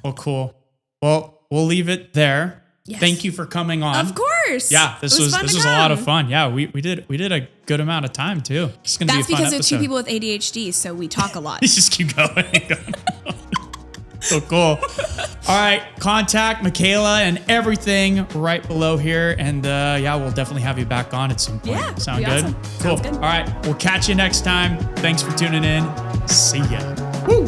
Well, cool. Well, we'll leave it there. Yes. Thank you for coming on. Of course. Yeah, this was a lot of fun. Yeah, we did a good amount of time too. It's gonna be a fun because episode. there's 2 people with ADHD, so we talk a lot. Let's just keep going. Cool. All right. Contact Mikaela and everything right below here. And yeah, we'll definitely have you back on at some point. Yeah, Sound be good? awesome. Cool. Sounds good. All right. We'll catch you next time. Thanks for tuning in. See ya. Woo!